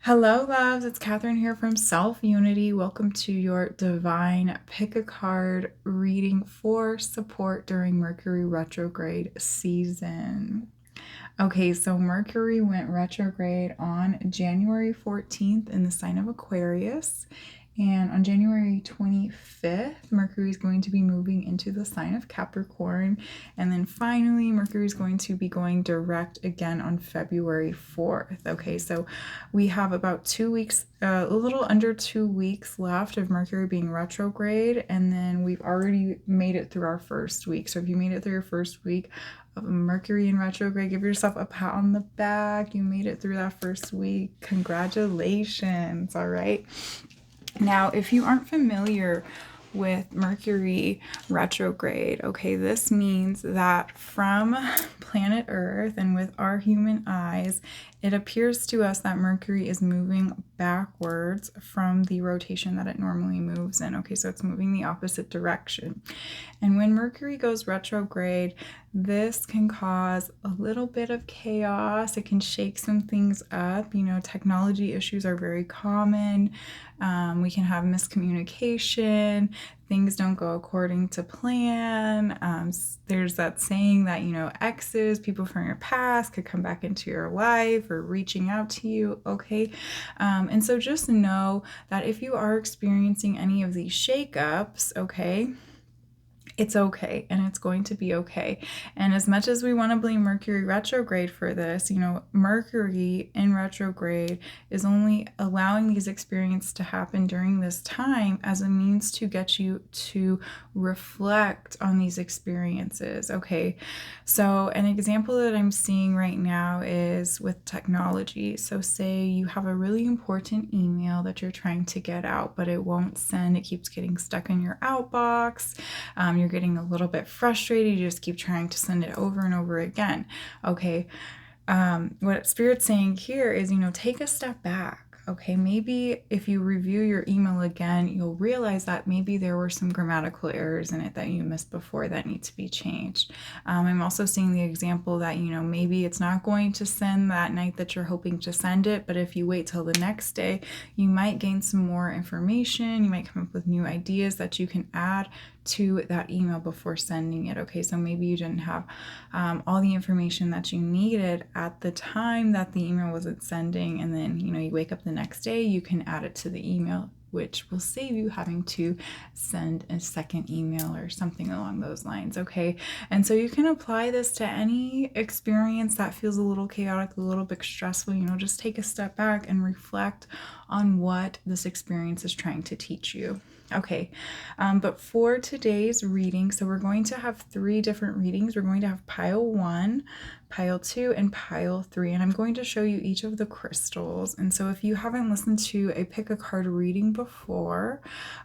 Hello, loves. It's Catherine here from Selfunity. Welcome to your divine pick a card reading for support during Mercury retrograde season. Okay, so Mercury went retrograde on January 14th in the sign of Aquarius. And on January 25th, Mercury is going to be moving into the sign of Capricorn. And then finally, Mercury is going to be going direct again on February 4th. Okay, so we have about 2 weeks, a little under 2 weeks left of Mercury being retrograde. And then we've already made it through our first week. So if you made it through your first week of Mercury in retrograde, give yourself a pat on the back. You made it through that first week. Congratulations. All right. Now, if you aren't familiar with Mercury retrograde, okay, this means that from planet Earth and with our human eyes, it appears to us that Mercury is moving backwards from the rotation that it normally moves in. Okay, so it's moving the opposite direction. And when Mercury goes retrograde, this can cause a little bit of chaos. It can shake some things up. You know, technology issues are very common. We can have miscommunication. Things don't go according to plan. There's that saying that, you know, exes, people from your past could come back into your life or reaching out to you, okay? And so just know that if you are experiencing any of these shakeups, okay, it's okay, and it's going to be okay. And as much as we want to blame Mercury retrograde for this, you know, Mercury in retrograde is only allowing these experiences to happen during this time as a means to get you to reflect on these experiences, okay? So an example that I'm seeing right now is with technology. So say you have a really important email that you're trying to get out, but it won't send. It keeps getting stuck in your outbox. You're getting a little bit frustrated. You just keep trying to send it over and over again. Okay. What Spirit's saying here is, you know, take a step back. Okay, maybe if you review your email again, you'll realize that maybe there were some grammatical errors in it that you missed before that need to be changed. I'm also seeing the example that, you know, maybe it's not going to send that night that you're hoping to send it, but if you wait till the next day, you might gain some more information. You might come up with new ideas that you can add to that email before sending it. Okay, so maybe you didn't have all the information that you needed at the time that the email wasn't sending, and then, you know, you wake up the next day, you can add it to the email, which will save you having to send a second email or something along those lines, okay? And so you can apply this to any experience that feels a little chaotic, a little bit stressful. You know, just take a step back and reflect on what this experience is trying to teach you. Okay, but for today's reading, so we're going to have 3 different readings. We're going to have pile 1, pile 2, and pile 3, and I'm going to show you each of the crystals. And so if you haven't listened to a pick a card reading before,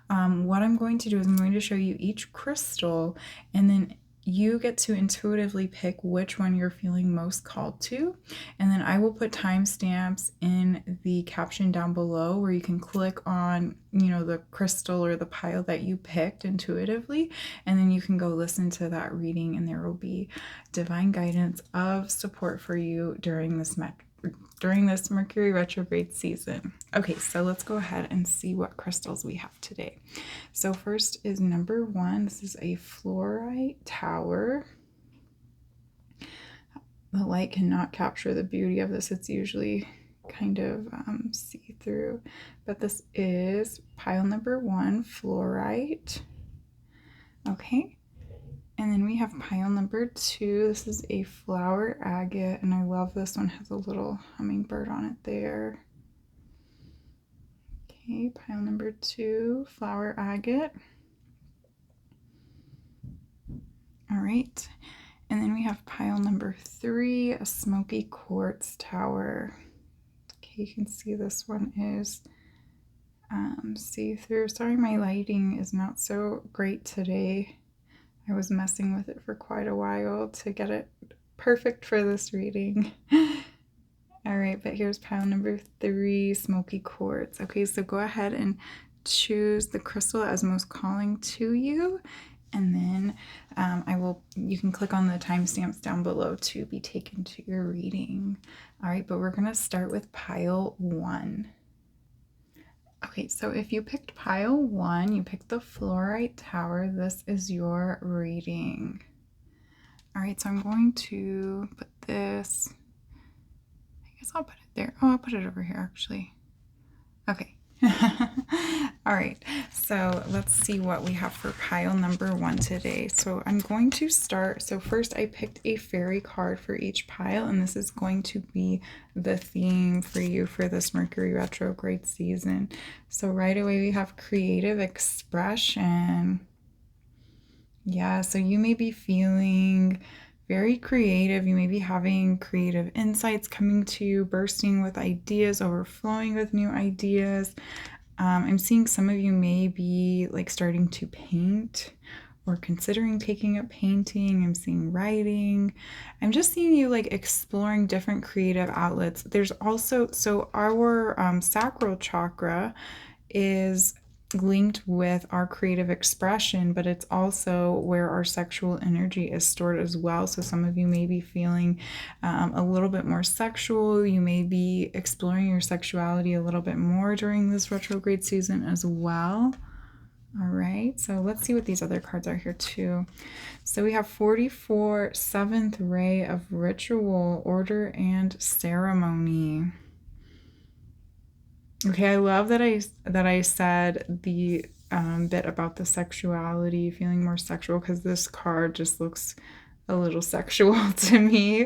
what I'm going to do is I'm going to show you each crystal, and then you get to intuitively pick which one you're feeling most called to. And then I will put timestamps in the caption down below where you can click on, you know, the crystal or the pile that you picked intuitively. And then you can go listen to that reading, and there will be divine guidance of support for you during this Mercury retrograde season. Okay, so let's go ahead and see what crystals we have today. So first is number 1. This is a Flourite tower. The light cannot capture the beauty of this. It's usually kind of see-through, but this is pile number 1, Flourite. Okay. And then we have pile number 2. This is a flower agate, and I love this one. It has a little hummingbird on it there. Okay, pile number 2, flower agate. All right. And then we have pile number 3, a smoky quartz tower. Okay, you can see this one is see-through. Sorry, my lighting is not so great today. I was messing with it for quite a while to get it perfect for this reading. All right, but here's pile number 3, smoky quartz. Okay, so go ahead and choose the crystal as most calling to you. And then you can click on the timestamps down below to be taken to your reading. All right, but we're going to start with pile 1. Okay, so if you picked pile 1, you picked the Flourite Tower, this is your reading. All right, so I'm going to put this, I guess I'll put it there. Oh, I'll put it over here actually. Okay. All right, so let's see what we have for pile number 1 today. So I'm going to start. So first I picked a fairy card for each pile, and this is going to be the theme for you for this Mercury retrograde season. So right away we have creative expression. Yeah, so you may be feeling very creative. You may be having creative insights coming to you, bursting with ideas, overflowing with new ideas. I'm seeing some of you may be like starting to paint or considering taking up painting. I'm seeing writing. I'm just seeing you like exploring different creative outlets. There's also, so our sacral chakra is linked with our creative expression, but it's also where our sexual energy is stored as well. So some of you may be feeling a little bit more sexual. You may be exploring your sexuality a little bit more during this retrograde season as well. All right, so let's see what these other cards are here too. So we have 44, 7th ray of ritual, order, and ceremony. Okay, I love that I said the bit about the sexuality, feeling more sexual, because this card just looks a little sexual to me.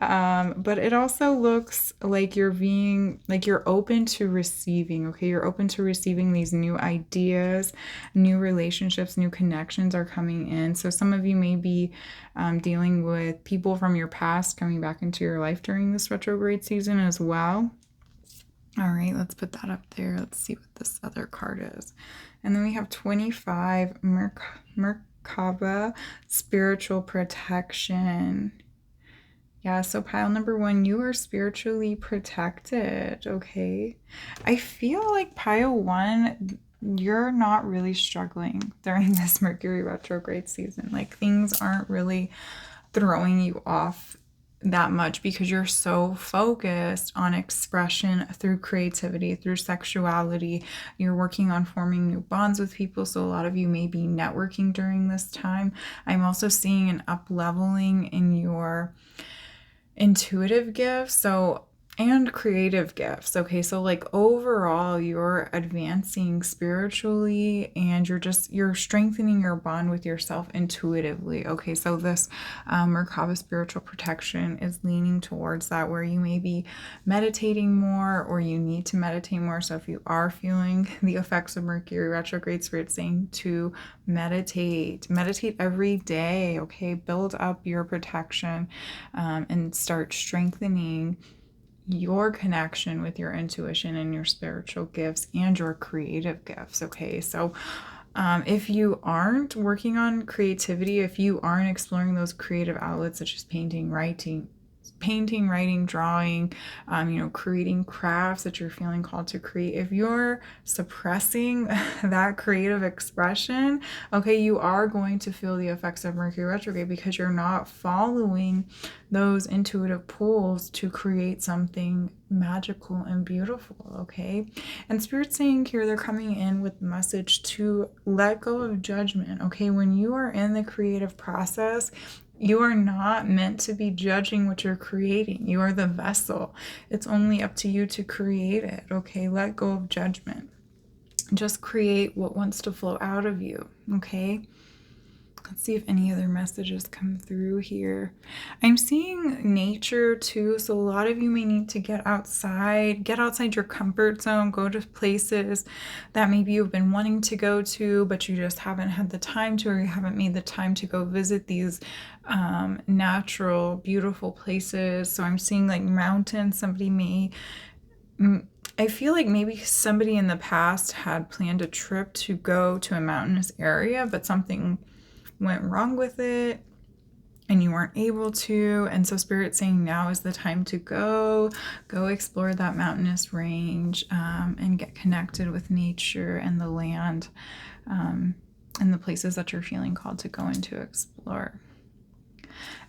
But it also looks like you're open to receiving, okay? You're open to receiving these new ideas, new relationships, new connections are coming in. So some of you may be dealing with people from your past coming back into your life during this retrograde season as well. All right, let's put that up there. Let's see what this other card is. And then we have 25, Merkaba, spiritual protection. Yeah, so pile number 1, you are spiritually protected, okay? I feel like pile 1, you're not really struggling during this Mercury retrograde season. Like things aren't really throwing you off that much because you're so focused on expression through creativity, through sexuality. You're working on forming new bonds with people, so a lot of you may be networking during this time. I'm also seeing an up-leveling in your intuitive gifts, and creative gifts. Okay, so like overall you're advancing spiritually and you're strengthening your bond with yourself intuitively. Okay, so this Merkaba spiritual protection is leaning towards that, where you may be meditating more or you need to meditate more. So if you are feeling the effects of Mercury retrograde, Spirit's saying to meditate every day. Okay, build up your protection and start strengthening your connection with your intuition and your spiritual gifts and your creative gifts. Okay, so if you aren't working on creativity, if you aren't exploring those creative outlets such as painting, writing, drawing, creating crafts that you're feeling called to create, if you're suppressing that creative expression, okay, you are going to feel the effects of Mercury retrograde because you're not following those intuitive pulls to create something magical and beautiful. Okay, and Spirit's saying here they're coming in with the message to let go of judgment. Okay, when you are in the creative process, you are not meant to be judging what you're creating. You are the vessel. It's only up to you to create it. Okay, let go of judgment. Just create what wants to flow out of you. Okay. Let's see if any other messages come through here. I'm seeing nature too. So a lot of you may need to get outside your comfort zone, go to places that maybe you've been wanting to go to, but you just haven't had the time to, or you haven't made the time to go visit these natural, beautiful places. So I'm seeing like mountains. I feel like maybe somebody in the past had planned a trip to go to a mountainous area, but something went wrong with it and you weren't able to, and so Spirit's saying now is the time to go explore that mountainous range and get connected with nature and the land. and the places that you're feeling called to go into explore.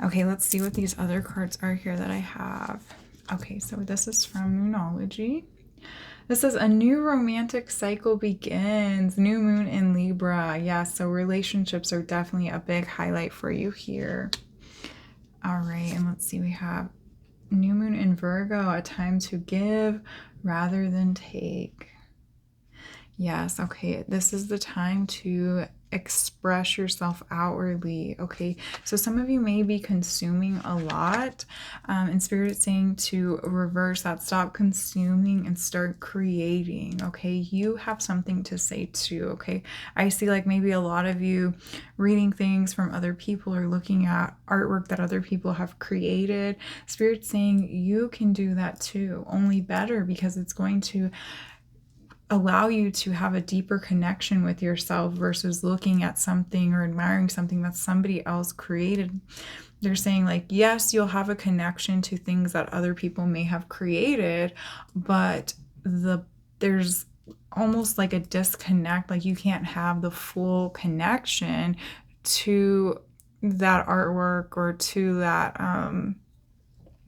Okay, let's see what these other cards are here that I have. Okay, so this is from Moonology. This says a new romantic cycle begins. New moon in Libra. Yeah, so relationships are definitely a big highlight for you here. All right, and let's see, we have new moon in Virgo, a time to give rather than take. Yes, okay, this is the time to express yourself outwardly. Okay, so some of you may be consuming a lot, and Spirit is saying to reverse that. Stop consuming and start creating. Okay, you have something to say too. Okay, I see like maybe a lot of you reading things from other people or looking at artwork that other people have created. Spirit saying you can do that too, only better, because it's going to allow you to have a deeper connection with yourself versus looking at something or admiring something that somebody else created. They're saying like, yes, you'll have a connection to things that other people may have created, but there's almost like a disconnect. Like you can't have the full connection to that artwork or to that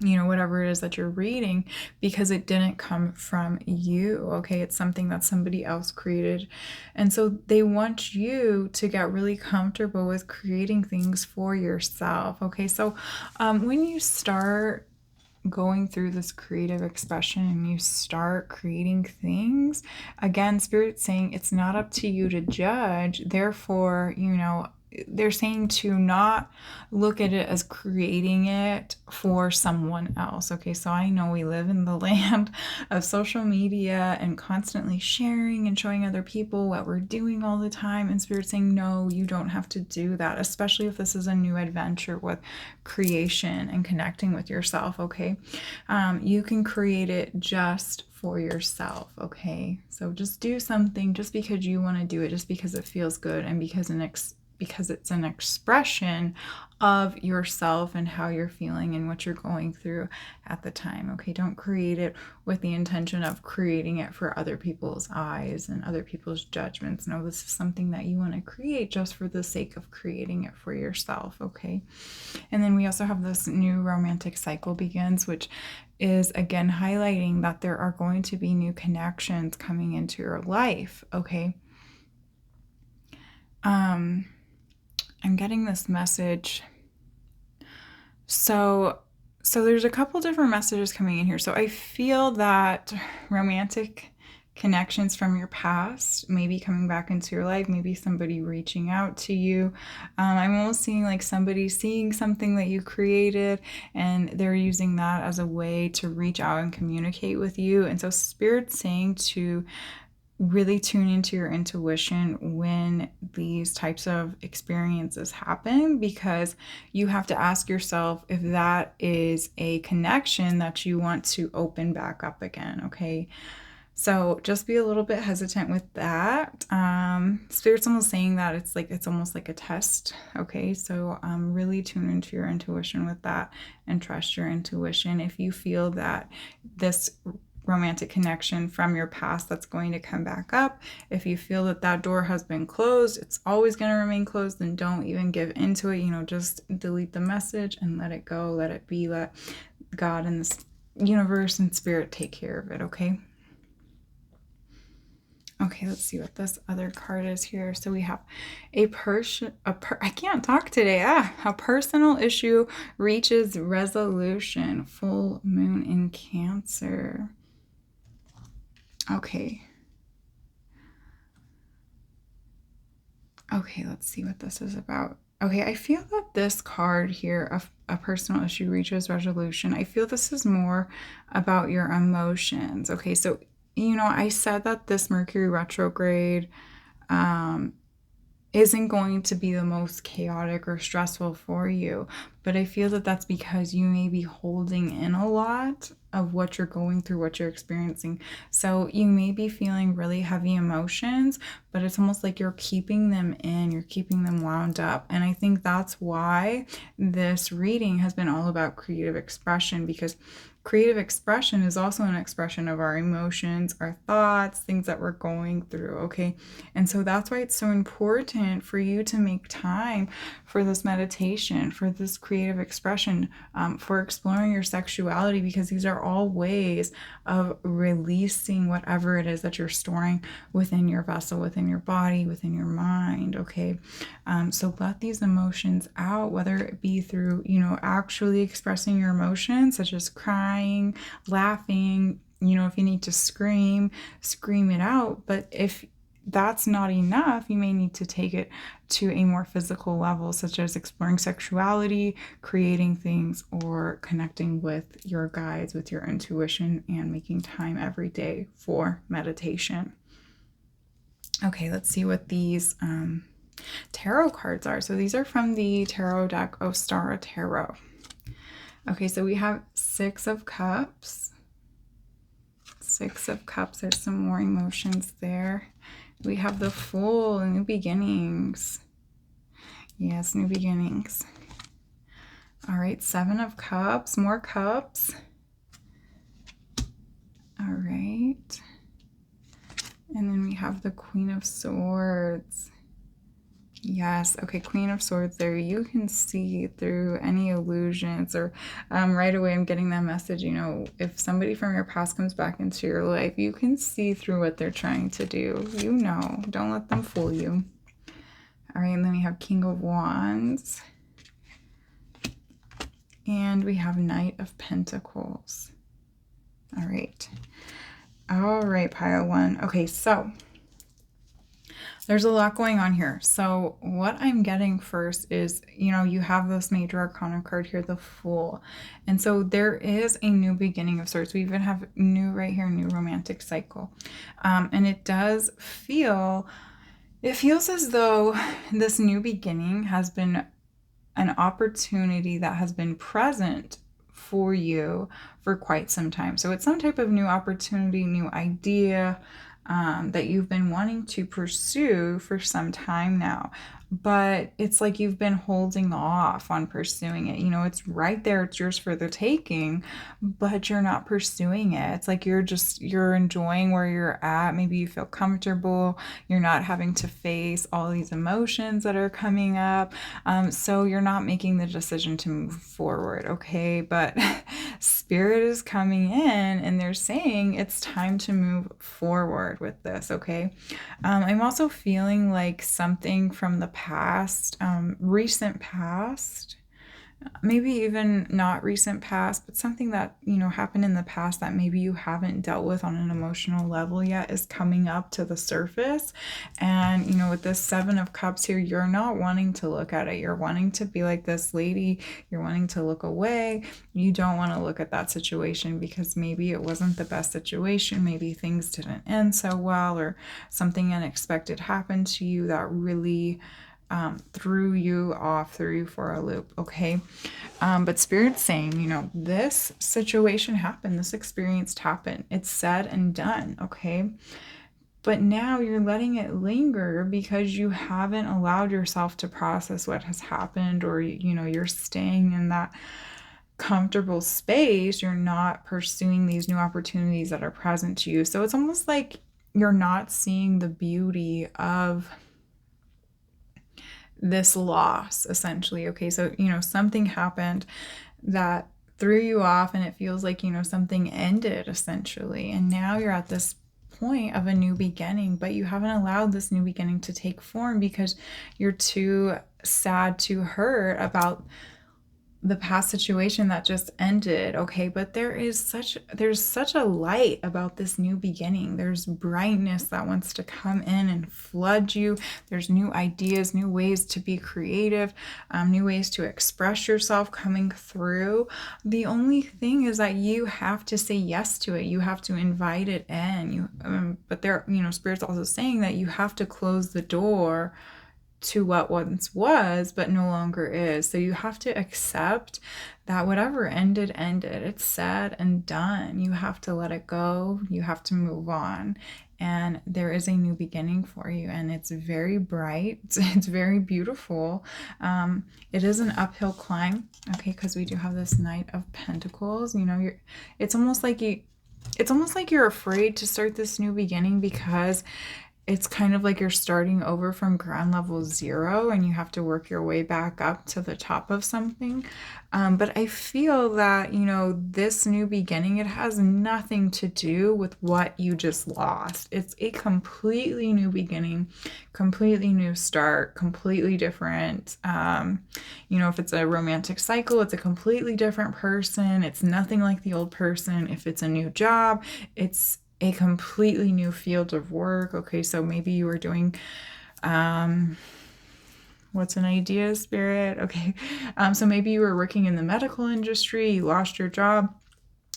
whatever it is that you're reading, because it didn't come from you. Okay, it's something that somebody else created, and so they want you to get really comfortable with creating things for yourself. Okay, so when you start going through this creative expression and you start creating things, again, Spirit's saying it's not up to you to judge. Therefore, they're saying to not look at it as creating it for someone else. Okay, so I know we live in the land of social media and constantly sharing and showing other people what we're doing all the time. And Spirit's saying, no, you don't have to do that, especially if this is a new adventure with creation and connecting with yourself. Okay, you can create it just for yourself. Okay, so just do something just because you want to do it, just because it feels good, and because it's an expression of yourself and how you're feeling and what you're going through at the time. Okay, don't create it with the intention of creating it for other people's eyes and other people's judgments. No, this is something that you want to create just for the sake of creating it for yourself. Okay, and then we also have this new romantic cycle begins, which is again highlighting that there are going to be new connections coming into your life. Okay, I'm getting this message. So there's a couple different messages coming in here. So I feel that romantic connections from your past may be coming back into your life, maybe somebody reaching out to you. I'm almost seeing like somebody seeing something that you created and they're using that as a way to reach out and communicate with you. And so Spirit's saying to really tune into your intuition when these types of experiences happen, because you have to ask yourself if that is a connection that you want to open back up again. Okay, so just be a little bit hesitant with that. Spirit's almost saying that it's almost like a test. Okay, so really tune into your intuition with that and trust your intuition. If you feel that this romantic connection from your past that's going to come back up, if you feel that that door has been closed, it's always going to remain closed, then don't even give into it. Just delete the message and let it go, let it be, let God and this universe and Spirit take care of it. Okay, let's see what this other card is here. So we have I can't talk today. A personal issue reaches resolution. Full moon in Cancer. Okay, let's see what this is about. Okay, I feel that this card here, a personal issue reaches resolution, I feel this is more about your emotions. Okay, so, I said that this Mercury retrograde isn't going to be the most chaotic or stressful for you, but I feel that that's because you may be holding in a lot of what you're going through, what you're experiencing. So you may be feeling really heavy emotions, but it's almost like you're keeping them in, you're keeping them wound up. And I think that's why this reading has been all about creative expression, because creative expression is also an expression of our emotions, our thoughts, things that we're going through, okay? And so that's why it's so important for you to make time for this meditation, for this creative expression, for exploring your sexuality, because these are all ways of releasing whatever it is that you're storing within your vessel, within your body, within your mind, okay? So let these emotions out, whether it be through, actually expressing your emotions, such as crying, laughing, if you need to scream it out. But if that's not enough, you may need to take it to a more physical level, such as exploring sexuality, creating things, or connecting with your guides, with your intuition, and making time every day for meditation. Okay, let's see what these tarot cards are. So these are from the tarot deck Ostara Tarot. Okay, so we have 6 of Cups. 6 of Cups. There's some more emotions there. We have the Fool, new beginnings. Yes, new beginnings. All right, 7 of Cups, more cups. All right. And then we have the Queen of Swords. Yes, okay, Queen of Swords there. You can see through any illusions, or right away I'm getting that message, if somebody from your past comes back into your life, you can see through what they're trying to do. Don't let them fool you. All right, and then we have King of Wands. And we have Knight of Pentacles. All right. All right, pile 1. Okay, so there's a lot going on here. So what I'm getting first is, you have this major arcana card here, the Fool. And so there is a new beginning of sorts. We even have new right here, new romantic cycle. And it feels as though this new beginning has been an opportunity that has been present for you for quite some time. So it's some type of new opportunity, new idea, that you've been wanting to pursue for some time now. But it's like you've been holding off on pursuing it. It's right there. It's yours for the taking, but you're not pursuing it. It's like you're enjoying where you're at. Maybe you feel comfortable. You're not having to face all these emotions that are coming up. So you're not making the decision to move forward, okay? But Spirit is coming in and they're saying it's time to move forward with this, okay? I'm also feeling like something from the past, recent past, maybe even not recent past, but something that, happened in the past that maybe you haven't dealt with on an emotional level yet is coming up to the surface. And, with this 7 of Cups here, you're not wanting to look at it. You're wanting to be like this lady. You're wanting to look away. You don't want to look at that situation because maybe it wasn't the best situation. Maybe things didn't end so well, or something unexpected happened to you that really threw you for a loop, okay? But Spirit's saying, this situation happened, this experience happened, it's said and done, okay? But now you're letting it linger because you haven't allowed yourself to process what has happened, or, you're staying in that comfortable space. You're not pursuing these new opportunities that are present to you. So it's almost like you're not seeing the beauty of this loss, essentially, okay? So, something happened that threw you off, and it feels like, something ended, essentially. And now you're at this point of a new beginning, but you haven't allowed this new beginning to take form because you're too sad, too hurt about the past situation that just ended, okay? But there's such a light about this new beginning. There's brightness that wants to come in and flood you. There's new ideas, new ways to be creative, new ways to express yourself coming through. The only thing is that you have to say yes to it. You have to invite it in. But Spirit's also saying that you have to close the door to what once was but no longer is. So you have to accept that whatever ended, ended. It's said and done. You have to let it go. You have to move on. And there is a new beginning for you, and it's very bright. It's very beautiful. It is an uphill climb, okay, because we do have this Knight of Pentacles. You know, it's almost like you're afraid to start this new beginning, because it's kind of like you're starting over from ground level 0 and you have to work your way back up to the top of something. But I feel that, you know, this new beginning, it has nothing to do with what you just lost. It's a completely new beginning, completely new start, completely different. You know, if it's a romantic cycle, it's a completely different person. It's nothing like the old person. If it's a new job, it's a completely new field of work. Okay, so maybe you were doing, what's an idea, Spirit? Okay, so maybe you were working in the medical industry, you lost your job,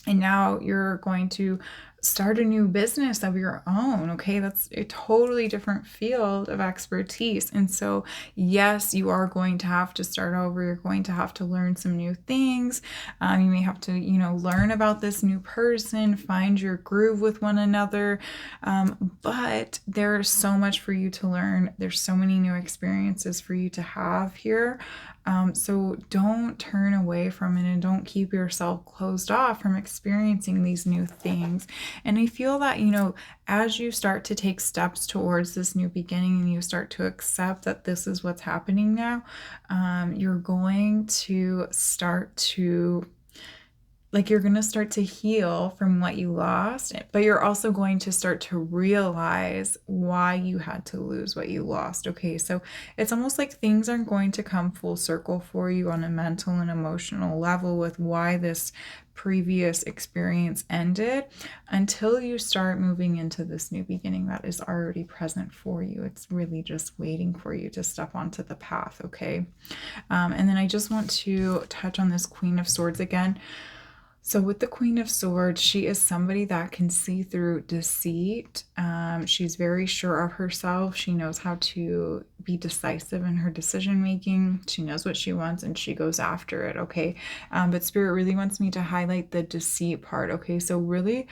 and now you're going to start a new business of your own. Okay, that's a totally different field of expertise. And so, yes, you are going to have to start over. You're going to have to learn some new things. You may have to, you know, learn about this new person, find your groove with one another. But there's so much for you to learn. There's so many new experiences for you to have here. So don't turn away from it, and don't keep yourself closed off from experiencing these new things. And I feel that, you know, as you start to take steps towards this new beginning and you start to accept that this is what's happening now, you're going to start to you're going to start to heal from what you lost, but you're also going to start to realize why you had to lose what you lost. Okay, so it's almost like things are going to come full circle for you on a mental and emotional level with why this previous experience ended, until you start moving into this new beginning that is already present for you. It's really just waiting for you to step onto the path. Okay, and then I just want to touch on this Queen of Swords again. So with the Queen of Swords, she is somebody that can see through deceit. She's very sure of herself. She knows how to be decisive in her decision making. She knows what she wants and she goes after it, okay? But Spirit really wants me to highlight the deceit part, okay? So really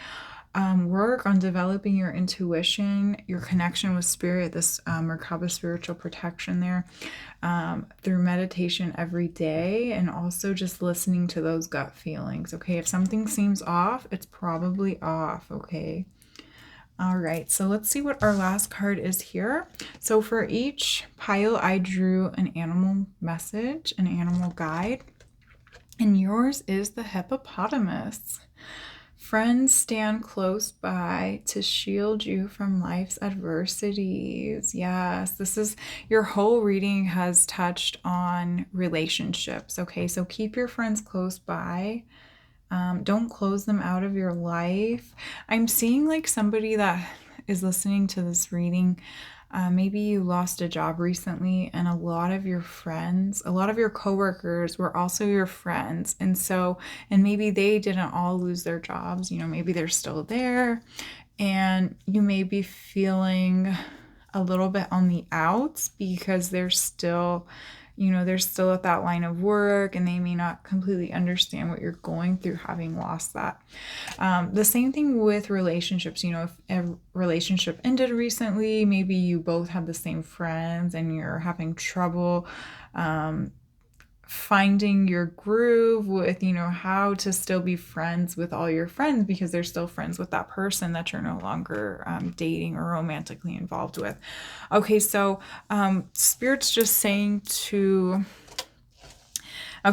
work on developing your intuition, your connection with Spirit, this Merkaba spiritual protection there, through meditation every day, and also just listening to those gut feelings. Okay, if something seems off, it's probably off. Okay. All right, so let's see what our last card is here. So for each pile, I drew an animal message, an animal guide, and yours is the hippopotamus. Friends stand close by to shield you from life's adversities. Yes, this is your whole reading has touched on relationships. Okay, so keep your friends close by. Don't close them out of your life. I'm seeing like somebody that is listening to this reading. Maybe you lost a job recently, and a lot of your friends, a lot of your coworkers were also your friends. And maybe they didn't all lose their jobs. You know, maybe they're still there, and you may be feeling a little bit on the outs because they're still at that line of work, and they may not completely understand what you're going through having lost that. The same thing with relationships. You know, if a relationship ended recently, maybe you both had the same friends and you're having trouble finding your groove with, you know, how to still be friends with all your friends because they're still friends with that person that you're no longer dating or romantically involved with. Okay, so Spirit's just saying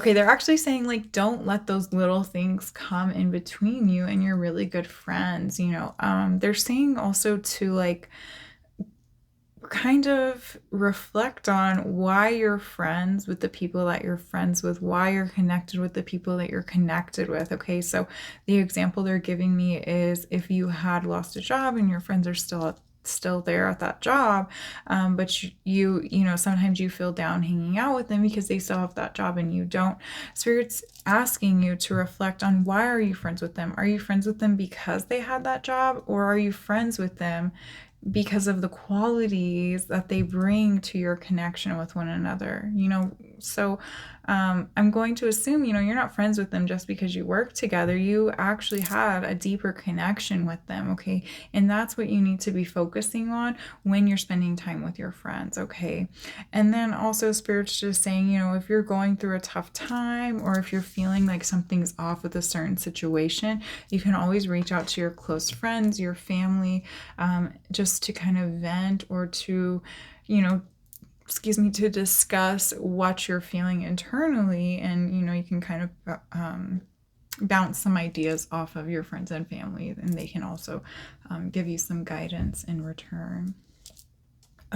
they're actually saying, like, don't let those little things come in between you and your really good friends. You know, they're saying also to, like, kind of reflect on why you're friends with the people that you're friends with, why you're connected with the people that you're connected with. Okay, so the example they're giving me is if you had lost a job and your friends are still there at that job, but you know, sometimes you feel down hanging out with them because they still have that job and you don't. Spirit's asking you to reflect on, why are you friends with them? Are you friends with them because they had that job, or are you friends with them because of the qualities that they bring to your connection with one another? You know, So I'm going to assume, you're not friends with them just because you work together. You actually had a deeper connection with them, okay? And that's what you need to be focusing on when you're spending time with your friends, okay? And then also Spirit's just saying, if you're going through a tough time or if you're feeling like something's off with a certain situation, you can always reach out to your close friends, your family, just to kind of vent or to, to discuss what you're feeling internally. And, you can kind of bounce some ideas off of your friends and family, and they can also give you some guidance in return.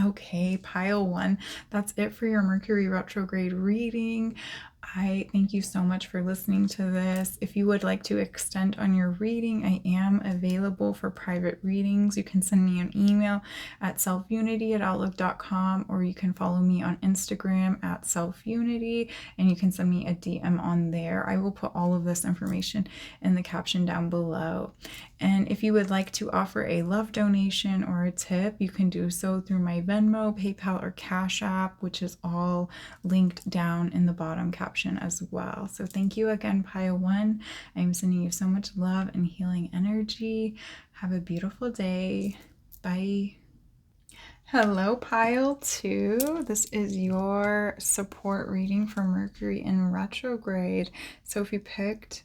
Okay, pile 1, that's it for your Mercury retrograde reading. I thank you so much for listening to this. If you would like to extend on your reading, I am available for private readings. You can send me an email at selfunity@outlook.com, or you can follow me on Instagram at selfunity, and you can send me a DM on there. I will put all of this information in the caption down below. And if you would like to offer a love donation or a tip, you can do so through my Venmo, PayPal, or Cashapp, which is all linked down in the bottom caption as well. So thank you again, pile 1. I'm sending you so much love and healing energy. Have a beautiful day. Bye. Hello, pile 2. This is your support reading for Mercury in retrograde. So if you picked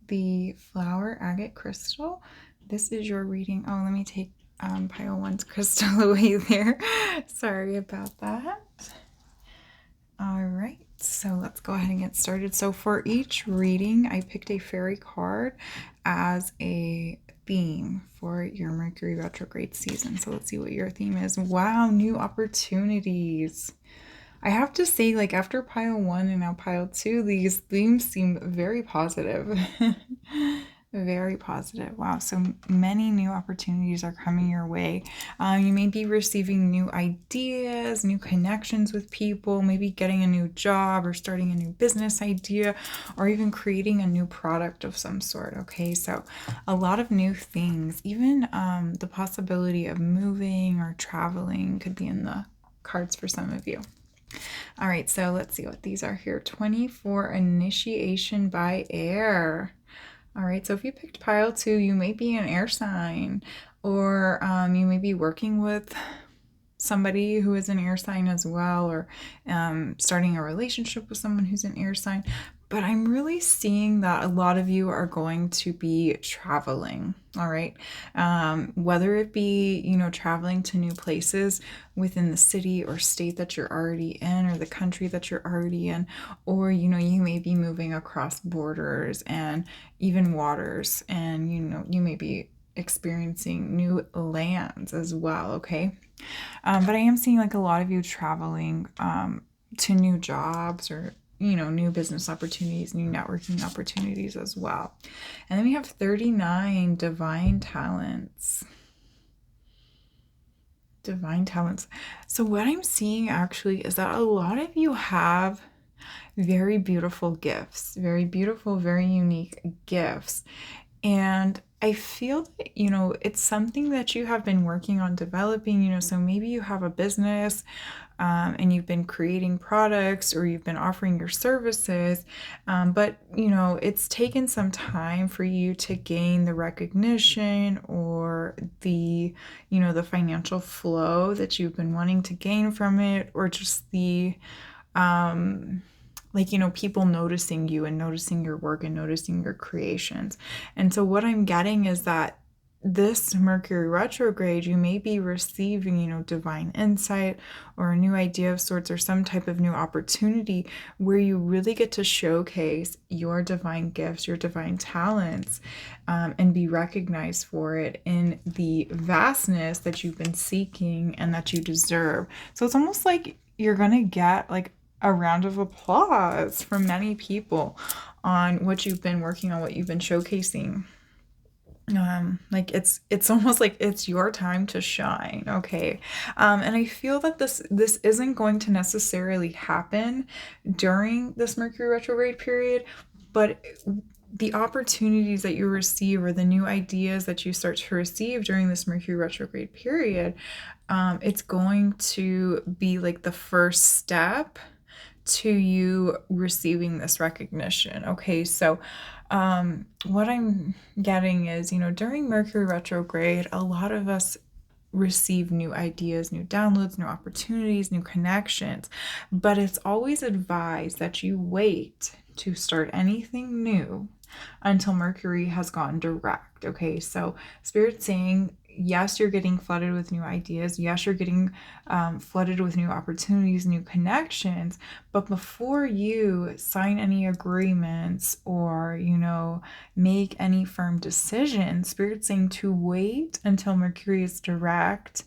the flower agate crystal, this is your reading. Oh, let me take pile 1's crystal away there. Sorry about that. All right, so let's go ahead and get started. So for each reading, I picked a fairy card as a theme for your Mercury retrograde season. So let's see what your theme is. Wow, new opportunities. I have to say, like, after pile 1 and now pile 2, these themes seem very positive. Very positive. Wow, so many new opportunities are coming your way. You may be receiving new ideas, new connections with people, maybe getting a new job or starting a new business idea, or even creating a new product of some sort. Okay, so a lot of new things. Even the possibility of moving or traveling could be in the cards for some of you. All right, so let's see what these are here. 24, initiation by air. All right, so if you picked pile 2, you may be an air sign, or you may be working with somebody who is an air sign as well, or starting a relationship with someone who's an air sign. But I'm really seeing that a lot of you are going to be traveling, all right? Whether it be, traveling to new places within the city or state that you're already in, or the country that you're already in, or, you may be moving across borders and even waters, and, you may be experiencing new lands as well, okay? But I am seeing like a lot of you traveling to new jobs, or new business opportunities, new networking opportunities as well. And then we have 39, divine talents. Divine talents. So what I'm seeing actually is that a lot of you have very beautiful gifts, very beautiful, very unique gifts. And I feel that, it's something that you have been working on developing, so maybe you have a business and you've been creating products, or you've been offering your services, but, it's taken some time for you to gain the recognition or the, the financial flow that you've been wanting to gain from it, or just the, people noticing you and noticing your work and noticing your creations. And so what I'm getting is that this Mercury retrograde, you may be receiving, divine insight or a new idea of sorts, or some type of new opportunity where you really get to showcase your divine gifts, your divine talents, and be recognized for it in the vastness that you've been seeking and that you deserve. So it's almost like you're going to get like a round of applause from many people on what you've been working on, what you've been showcasing. Like it's almost like it's your time to shine, okay? And I feel that this isn't going to necessarily happen during this Mercury retrograde period, but the opportunities that you receive, or the new ideas that you start to receive during this Mercury retrograde period, it's going to be like the first step to you receiving this recognition. Okay, so what I'm getting is, during Mercury retrograde, a lot of us receive new ideas, new downloads, new opportunities, new connections, but it's always advised that you wait to start anything new until Mercury has gone direct. Okay, so Spirit's saying, yes, you're getting flooded with new ideas. Yes, you're getting flooded with new opportunities, new connections. But before you sign any agreements or, make any firm decisions, Spirit's saying to wait until Mercury is direct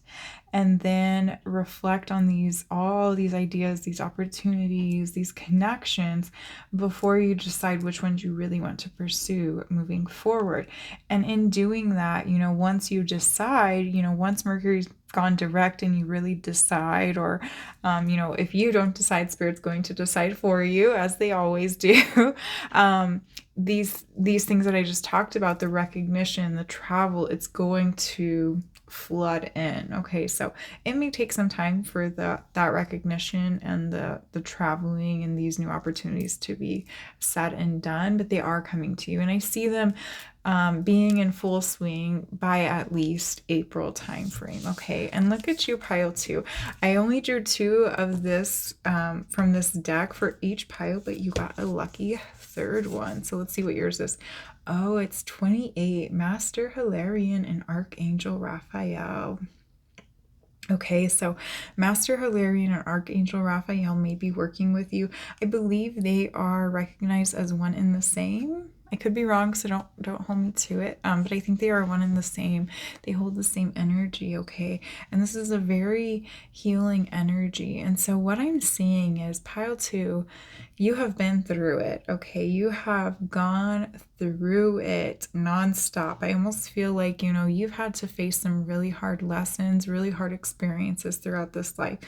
and then reflect on all these ideas, these opportunities, these connections before you decide which ones you really want to pursue moving forward. And in doing that, once you decide, once Mercury's gone direct and you really decide, or if you don't decide, Spirit's going to decide for you, as they always do. These things that I just talked about, the recognition, the travel, it's going to flood in. Okay, so it may take some time for that recognition and the traveling and these new opportunities to be said and done, but they are coming to you, and I see them being in full swing by at least April timeframe. Okay, and look at you, pile 2. I only drew 2 of this from this deck for each pile, but you got a lucky third one. So let's see what yours is. Oh, it's 28, Master Hilarion and Archangel Raphael. Okay, so Master Hilarion and Archangel Raphael may be working with you. I believe they are recognized as one and the same. I could be wrong, so don't hold me to it. But I think they are one and the same. They hold the same energy, okay? And this is a very healing energy. And so what I'm seeing is, pile 2, you have been through it, okay? You have gone through it nonstop. I almost feel like, you've had to face some really hard lessons, really hard experiences throughout this life.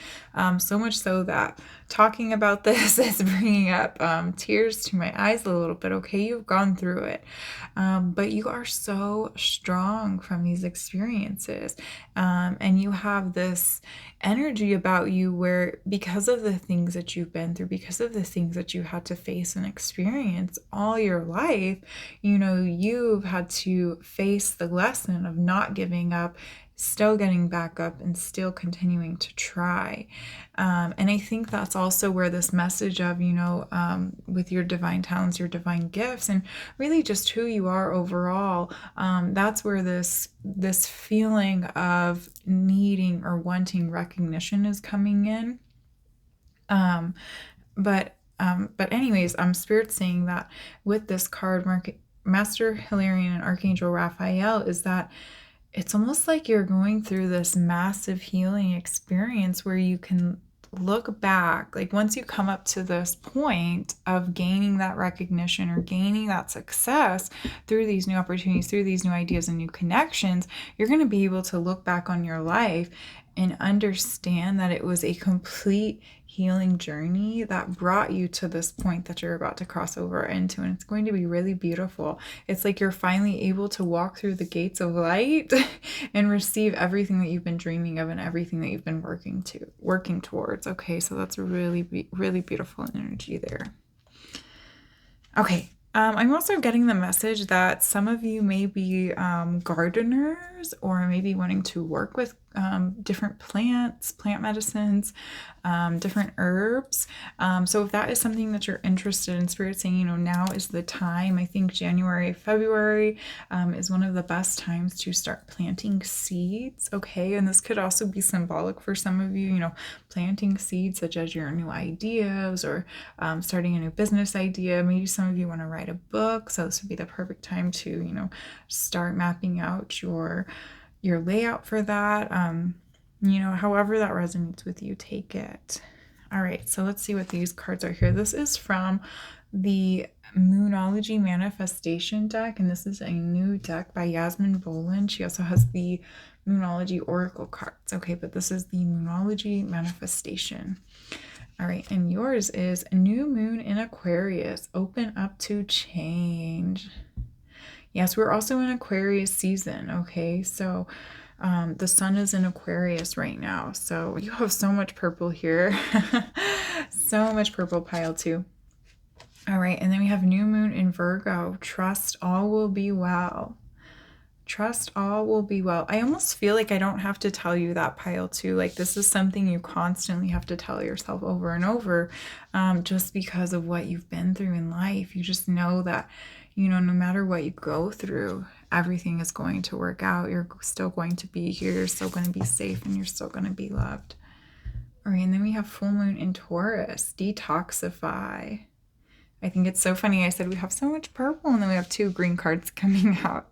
So much so that talking about this is bringing up tears to my eyes a little bit, okay? You've gone through it. But you are so strong from these experiences. And you have this energy about you where, because of the things that you've been through, because of the things that you had to face and experience all your life, you've had to face the lesson of not giving up, still getting back up, and still continuing to try. And I think that's also where this message of, with your divine talents, your divine gifts, and really just who you are overall, that's where this feeling of needing or wanting recognition is coming in. But anyways, Spirit saying that with this card, Master Hilarion and Archangel Raphael, is that it's almost like you're going through this massive healing experience where you can look back, like once you come up to this point of gaining that recognition or gaining that success through these new opportunities, through these new ideas and new connections, you're going to be able to look back on your life and understand that it was a complete healing journey that brought you to this point that you're about to cross over into. And it's going to be really beautiful. It's like you're finally able to walk through the gates of light and receive everything that you've been dreaming of and everything that you've been working towards. Okay, so that's a really, really beautiful energy there. Okay. I'm also getting the message that some of you may be gardeners, or maybe wanting to work with different plants, plant medicines, different herbs. So if that is something that you're interested in, Spirit saying, now is the time. I think January, February is one of the best times to start planting seeds. Okay. And this could also be symbolic for some of you, planting seeds such as your new ideas or starting a new business idea. Maybe some of you want to write a book. So this would be the perfect time to, start mapping out your layout for that. However that resonates with you, take it. All right, so let's see what these cards are here. This is from the Moonology Manifestation deck, and this is a new deck by Yasmin Boland. She also has the Moonology Oracle cards. Okay, but this is the Moonology Manifestation. All right, and yours is New Moon in Aquarius, open up to change. Yes, we're also in Aquarius season, okay? So The sun is in Aquarius right now, so you have so much purple here. So much purple, pile 2. All right, and then we have new moon in Virgo. Trust all will be well. Trust all will be well. I almost feel like I don't have to tell you that, pile 2. Like, this is something you constantly have to tell yourself over and over, just because of what you've been through in life. You just know that, you know, no matter what you go through, everything is going to work out. You're still going to be here. You're still going to be safe, and you're still going to be loved. All right, and then we have full moon in Taurus. Detoxify. I think it's so funny. I said we have so much purple, and then we have 2 green cards coming out.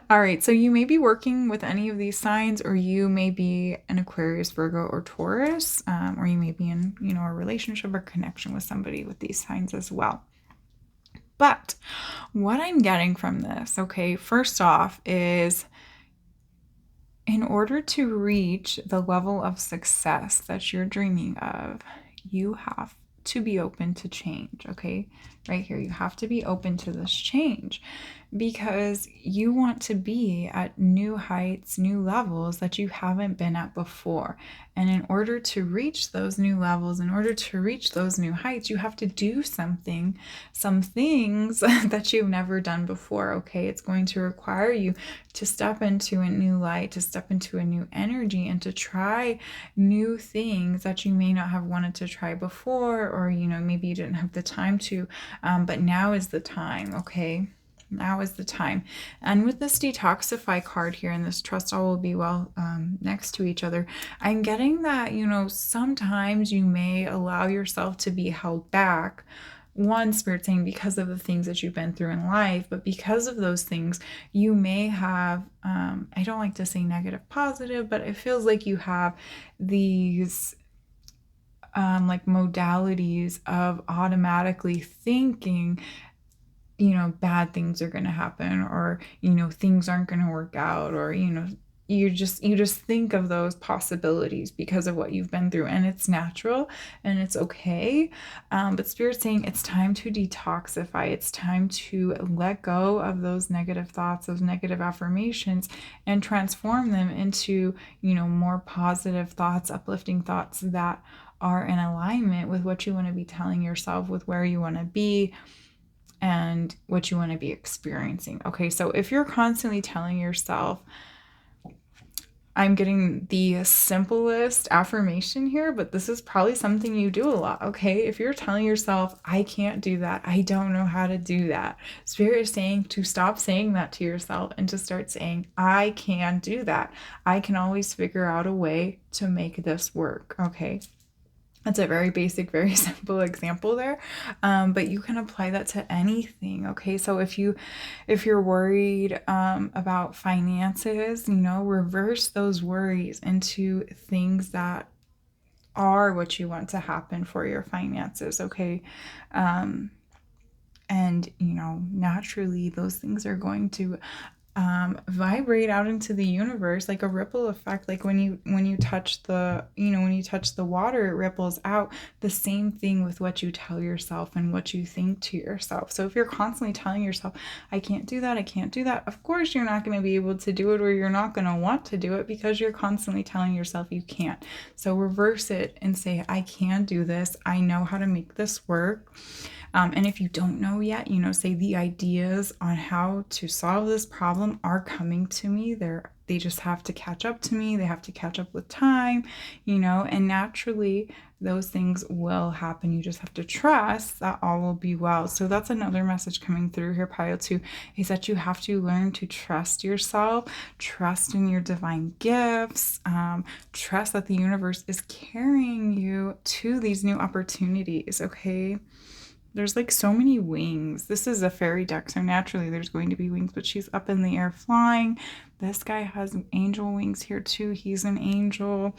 All right, so you may be working with any of these signs, or you may be an Aquarius, Virgo, or Taurus, or you may be in, you know, a relationship or connection with somebody with these signs as well. But what I'm getting from this, okay, first off, is in order to reach the level of success that you're dreaming of, you have to be open to change, okay? Right here, you have to be open to this change, because you want to be at new heights, new levels that you haven't been at before. And in order to reach those new levels, in order to reach those new heights, you have to do some things that you've never done before, okay? It's going to require you to step into a new light, to step into a new energy, and to try new things that you may not have wanted to try before, or, you know, maybe you didn't have the time to, but now is the time, okay? Now is the time. And with this detoxify card here and this trust all will be well next to each other, I'm getting that, you know, sometimes you may allow yourself to be held back. One, Spirit saying because of the things that you've been through in life, but because of those things, you may have, I don't like to say negative, positive, but it feels like you have these like modalities of automatically thinking, you know, bad things are going to happen, or, you know, things aren't going to work out, or, you know, you just think of those possibilities because of what you've been through, and it's natural and it's okay. But Spirit's saying it's time to detoxify. It's time to let go of those negative thoughts, those negative affirmations, and transform them into, you know, more positive thoughts, uplifting thoughts that are in alignment with what you want to be telling yourself, with where you want to be, and what you want to be experiencing. Okay, so if you're constantly telling yourself, I'm getting the simplest affirmation here, but this is probably something you do a lot, okay? If you're telling yourself, I can't do that, I don't know how to do that, Spirit is saying to stop saying that to yourself and to start saying, I can do that. I can always figure out a way to make this work, okay? That's a very basic, very simple example there, but you can apply that to anything, okay? So if you're worried about finances, you know, reverse those worries into things that are what you want to happen for your finances, okay? And, you know, naturally those things are going to vibrate out into the universe like a ripple effect. Like when you touch the, you know, when you touch the water, it ripples out. The same thing with what you tell yourself and what you think to yourself. So if you're constantly telling yourself, I can't do that, I can't do that, of course you're not going to be able to do it, or you're not going to want to do it, because you're constantly telling yourself you can't. So reverse it and say, I can do this, I know how to make this work. And if you don't know yet, you know, say the ideas on how to solve this problem are coming to me. They just have to catch up to me. They have to catch up with time, you know, and naturally those things will happen. You just have to trust that all will be well. So that's another message coming through here, pile 2, is that you have to learn to trust yourself, trust in your divine gifts, trust that the universe is carrying you to these new opportunities, okay? There's like so many wings. This is a fairy deck, so naturally there's going to be wings, but she's up in the air flying. This guy has angel wings here too. He's an angel.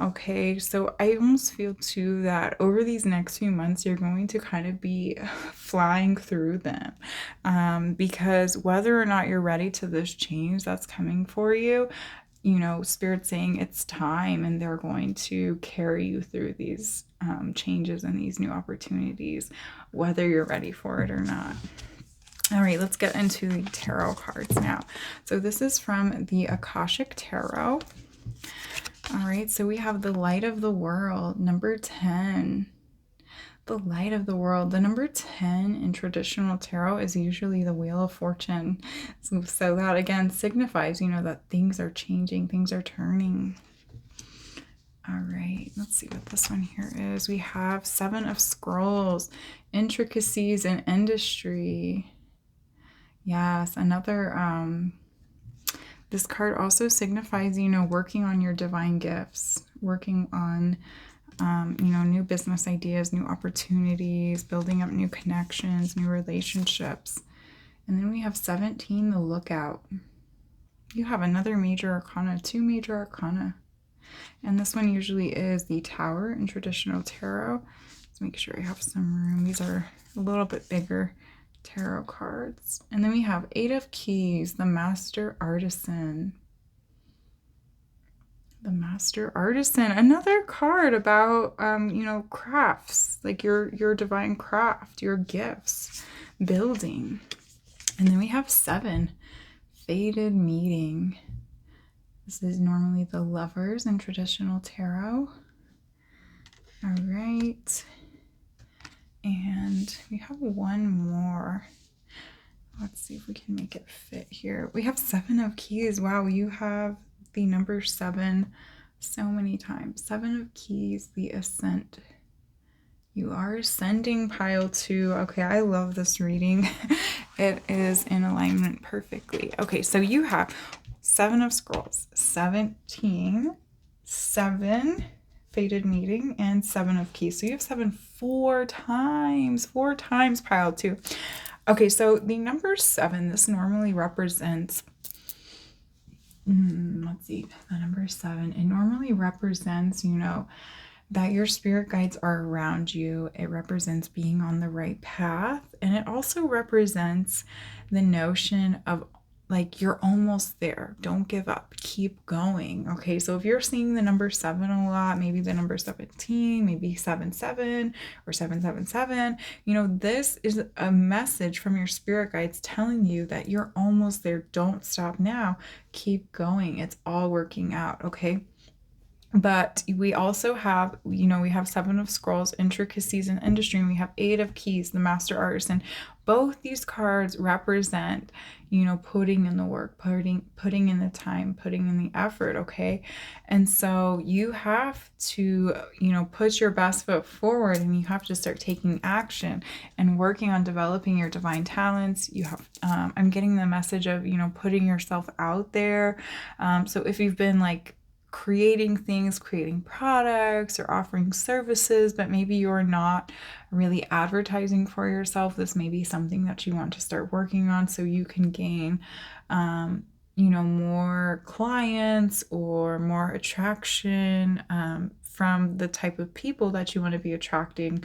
Okay, so I almost feel too that over these next few months, you're going to kind of be flying through them. Because whether or not you're ready to this change that's coming for you, you know, Spirit's saying it's time, and they're going to carry you through these changes and these new opportunities, whether you're ready for it or not. All right, let's get into the tarot cards now. So this is from the Akashic Tarot. All right, so we have the Light of the World, number 10. The Light of the World. The number 10 in traditional tarot is usually the Wheel of Fortune. So that again signifies, that things are changing, things are turning. All right, let's see what this one here is. We have 7 of Scrolls, intricacies in industry. Yes, another, this card also signifies, working on your divine gifts, working on, new business ideas, new opportunities, building up new connections, new relationships. And then we have 17, the Lookout. You have another major arcana, 2 major arcana. And this one usually is the Tower in traditional tarot. Let's make sure I have some room. These are a little bit bigger tarot cards. And then we have 8 of Keys, the Master Artisan. The Master Artisan, another card about, crafts, like your divine craft, your gifts, building. And then we have 7, Fated Meeting. This is normally the Lovers in traditional tarot. All right. And we have one more. Let's see if we can make it fit here. We have 7 of Keys. Wow, you have the number 7 so many times. 7 of Keys, the Ascent. You are ascending, pile 2. Okay, I love this reading. It is in alignment perfectly. Okay, so you have 7 of Scrolls, 17, 7, Fated Meeting, and 7 of Keys. So you have 7 4 times pile 2. Okay, so the number 7, this normally represents, let's see, the number 7, it normally represents, that your spirit guides are around you. It represents being on the right path. And it also represents the notion of, like, you're almost there. Don't give up. Keep going. Okay, so if you're seeing the number 7 a lot, maybe the number 17, maybe 77 or 777, this is a message from your spirit guides telling you that you're almost there. Don't stop now. Keep going. It's all working out. Okay. But we also have, we have 7 of Scrolls, intricacies in industry, and we have 8 of Keys, the Master Artisan. Both these cards represent, putting in the work, putting in the time, putting in the effort, okay? And so you have to, put your best foot forward, and you have to start taking action and working on developing your divine talents. You have, I'm getting the message of, putting yourself out there. So if you've been like, creating things, creating products or offering services, but maybe you're not really advertising for yourself, this may be something that you want to start working on so you can gain, more clients or more attraction from the type of people that you want to be attracting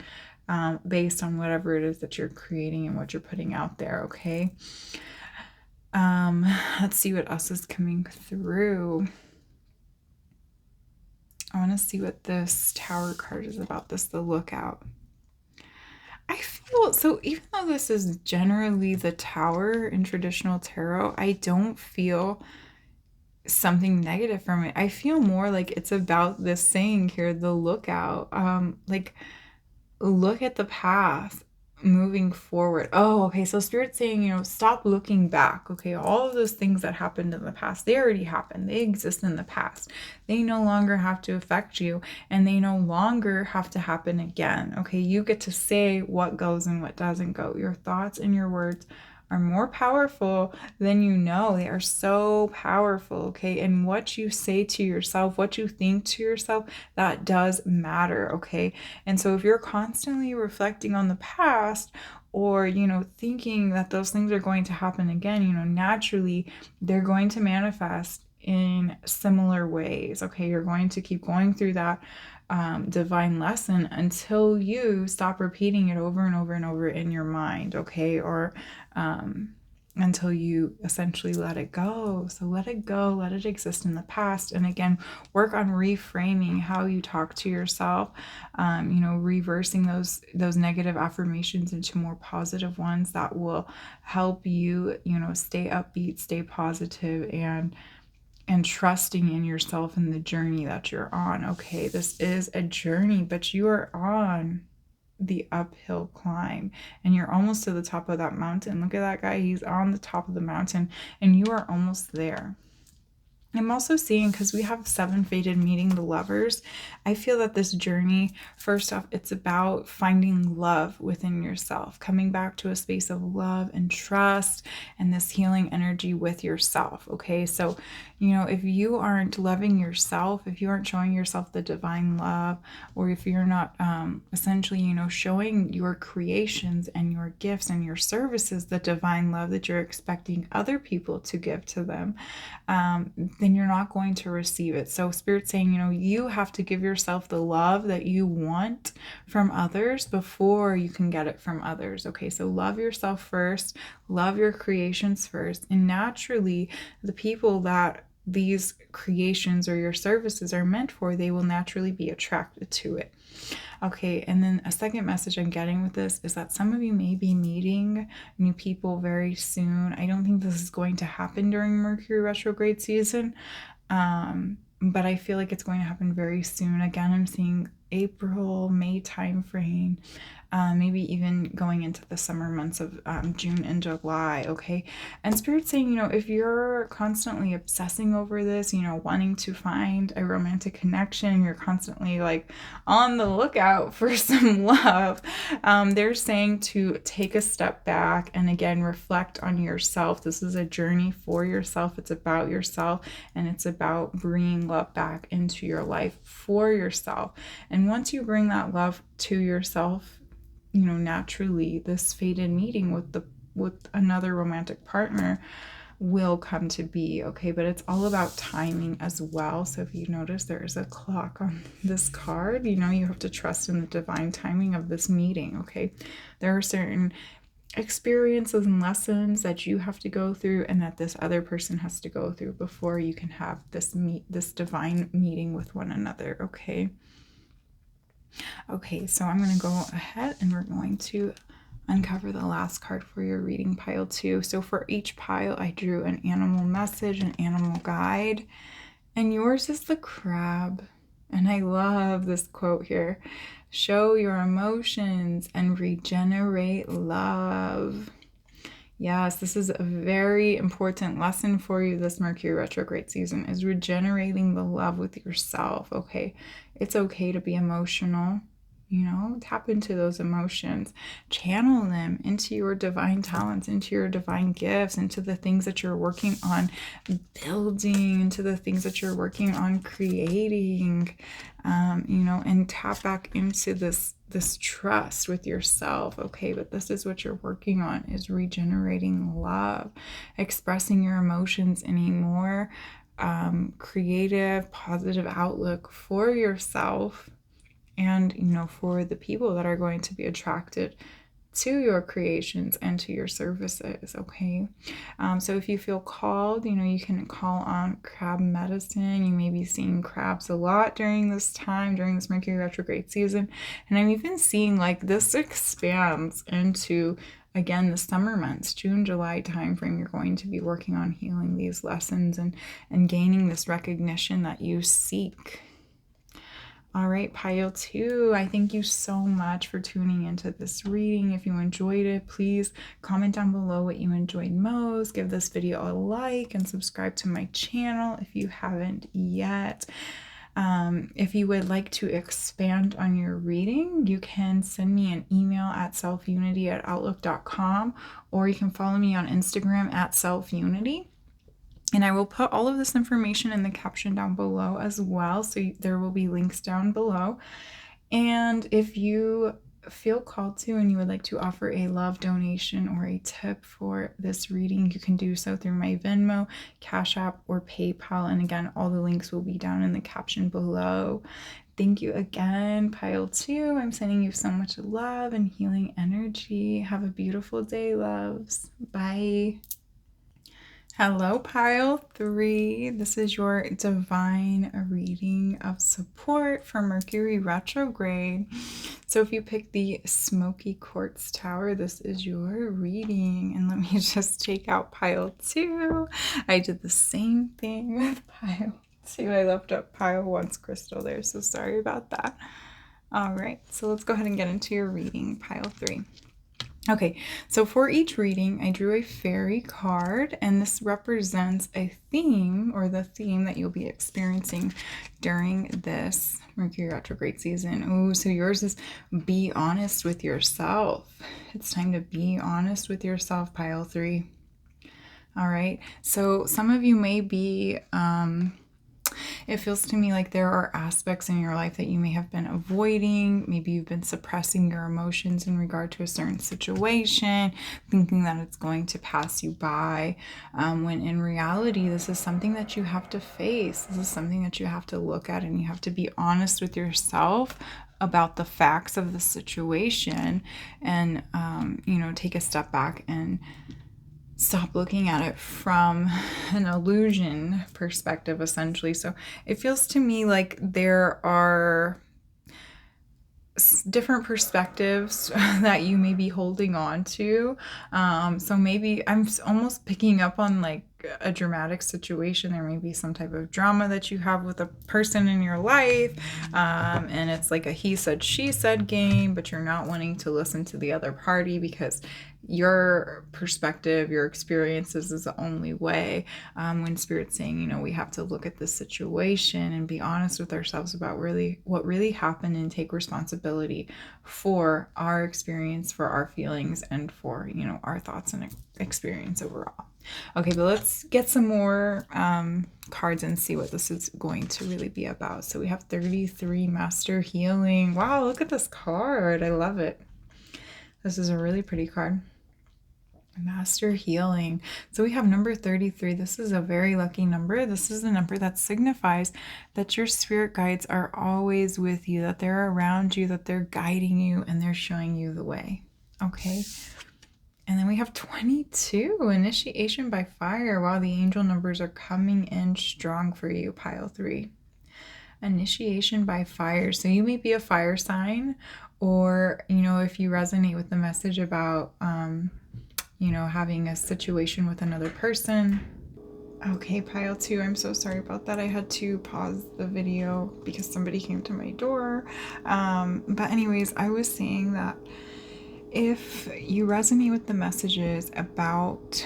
based on whatever it is that you're creating and what you're putting out there, okay? Let's see what else is coming through. I want to see what this Tower card is about, the Lookout. I feel, so even though this is generally the Tower in traditional tarot, I don't feel something negative from it. I feel more like it's about this saying here, the Lookout. Like, look at the path moving forward. Oh, okay. So Spirit's saying, stop looking back. Okay. All of those things that happened in the past, they already happened. They exist in the past. They no longer have to affect you, and they no longer have to happen again. Okay. You get to say what goes and what doesn't go. Your thoughts and your words are more powerful than you know. They are so powerful, okay? And what you say to yourself, what you think to yourself, that does matter, okay? And so if you're constantly reflecting on the past, or, thinking that those things are going to happen again, naturally, they're going to manifest in similar ways, okay? You're going to keep going through that divine lesson until you stop repeating it over and over and over in your mind, okay? Or until you essentially let it go. So let it go, let it exist in the past. And again, work on reframing how you talk to yourself, reversing those negative affirmations into more positive ones that will help you, stay upbeat, stay positive, and trusting in yourself and the journey that you're on. Okay, this is a journey, but you are on the uphill climb and you're almost to the top of that mountain. Look at that guy. He's on the top of the mountain and you are almost there. I'm also seeing, because we have 7 fated meeting the lovers, I feel that this journey, first off, it's about finding love within yourself, coming back to a space of love and trust and this healing energy with yourself. Okay, so if you aren't loving yourself, if you aren't showing yourself the divine love, or if you're not essentially showing your creations and your gifts and your services the divine love that you're expecting other people to give to them, then you're not going to receive it. So Spirit's saying, you have to give yourself the love that you want from others before you can get it from others. Okay, so love yourself first, love your creations first, and naturally the people that these creations or your services are meant for, they will naturally be attracted to it. Okay, and then a second message I'm getting with this is that some of you may be meeting new people very soon. I don't think this is going to happen during Mercury retrograde season, but I feel like it's going to happen very soon. Again, I'm seeing April, May time frame, maybe even going into the summer months of June and July. Okay, and Spirit's saying, if you're constantly obsessing over this, wanting to find a romantic connection, you're constantly like on the lookout for some love, they're saying to take a step back and again reflect on yourself. This is a journey for yourself. It's about yourself, and it's about bringing love back into your life for yourself. And once you bring that love to yourself, naturally this fated meeting with another romantic partner will come to be. Okay, but it's all about timing as well. So if you notice there is a clock on this card, you have to trust in the divine timing of this meeting. Okay, there are certain experiences and lessons that you have to go through and that this other person has to go through before you can have this divine meeting with one another. Okay, so I'm going to go ahead and we're going to uncover the last card for your reading, pile 2. So for each pile, I drew an animal message, an animal guide, and yours is the crab. And I love this quote here: show your emotions and regenerate love. Yes, this is a very important lesson for you this Mercury retrograde season, is regenerating the love with yourself. Okay, it's okay to be emotional. Tap into those emotions, channel them into your divine talents, into your divine gifts, into the things that you're working on building, into the things that you're working on creating, and tap back into this trust with yourself. Okay, but this is what you're working on, is regenerating love, expressing your emotions in a more creative, positive outlook for yourself, and for the people that are going to be attracted to your creations and to your services. Okay, so if you feel called, you can call on crab medicine. You may be seeing crabs a lot during this time, during this Mercury retrograde season, and I'm even seeing like this expands into, again, the summer months, June, July timeframe. You're going to be working on healing these lessons and gaining this recognition that you seek. All right, pile 2, I thank you so much for tuning into this reading. If you enjoyed it, please comment down below what you enjoyed most. Give this video a like and subscribe to my channel if you haven't yet. If you would like to expand on your reading, you can send me an email at selfunity@outlook.com, or you can follow me on Instagram at selfunity. And I will put all of this information in the caption down below as well. So there will be links down below. And if you feel called to and you would like to offer a love donation or a tip for this reading, you can do so through my Venmo, Cashapp, or PayPal. And again, all the links will be down in the caption below. Thank you again, pile 2. I'm sending you so much love and healing energy. Have a beautiful day, loves. Bye. Hello, pile 3. This is your divine reading of support for Mercury Retrograde. So if you pick the Smoky Quartz Tower, this is your reading. And let me just take out pile 2. I did the same thing with pile 2. I left up pile 1's crystal there, so sorry about that. All right, so let's go ahead and get into your reading, pile 3. Okay, so for each reading, I drew a fairy card, and this represents a theme, or the theme that you'll be experiencing during this Mercury retrograde season. Oh, so yours is be honest with yourself. It's time to be honest with yourself, pile 3. All right, so some of you may be it feels to me like there are aspects in your life that you may have been avoiding. Maybe you've been suppressing your emotions in regard to a certain situation, thinking that it's going to pass you by, when in reality, this is something that you have to face. This is something that you have to look at, and you have to be honest with yourself about the facts of the situation, and, take a step back and stop looking at it from an illusion perspective, essentially. So it feels to me like there are different perspectives that you may be holding on to. So maybe I'm almost picking up on like a dramatic situation. There may be some type of drama that you have with a person in your life, and it's like a he said, she said game, but you're not wanting to listen to the other party because your perspective, your experiences is the only way. When Spirit's saying, we have to look at this situation and be honest with ourselves about what really happened, and take responsibility for our experience, for our feelings, and for, our thoughts and experience overall. Okay, but let's get some more cards and see what this is going to really be about. So we have 33, Master Healing. Wow, look at this card. I love it. This is a really pretty card. Master Healing. So we have number 33. This is a very lucky number. This is the number that signifies that your spirit guides are always with you, that they're around you, that they're guiding you, and they're showing you the way. Okay. And then we have 22, Initiation by Fire. Wow, the angel numbers are coming in strong for you, pile 3. Initiation by fire. So you may be a fire sign, or, if you resonate with the message about, having a situation with another person. Okay, pile 2, I'm so sorry about that. I had to pause the video because somebody came to my door. But anyways, I was saying that if you resonate with the messages about,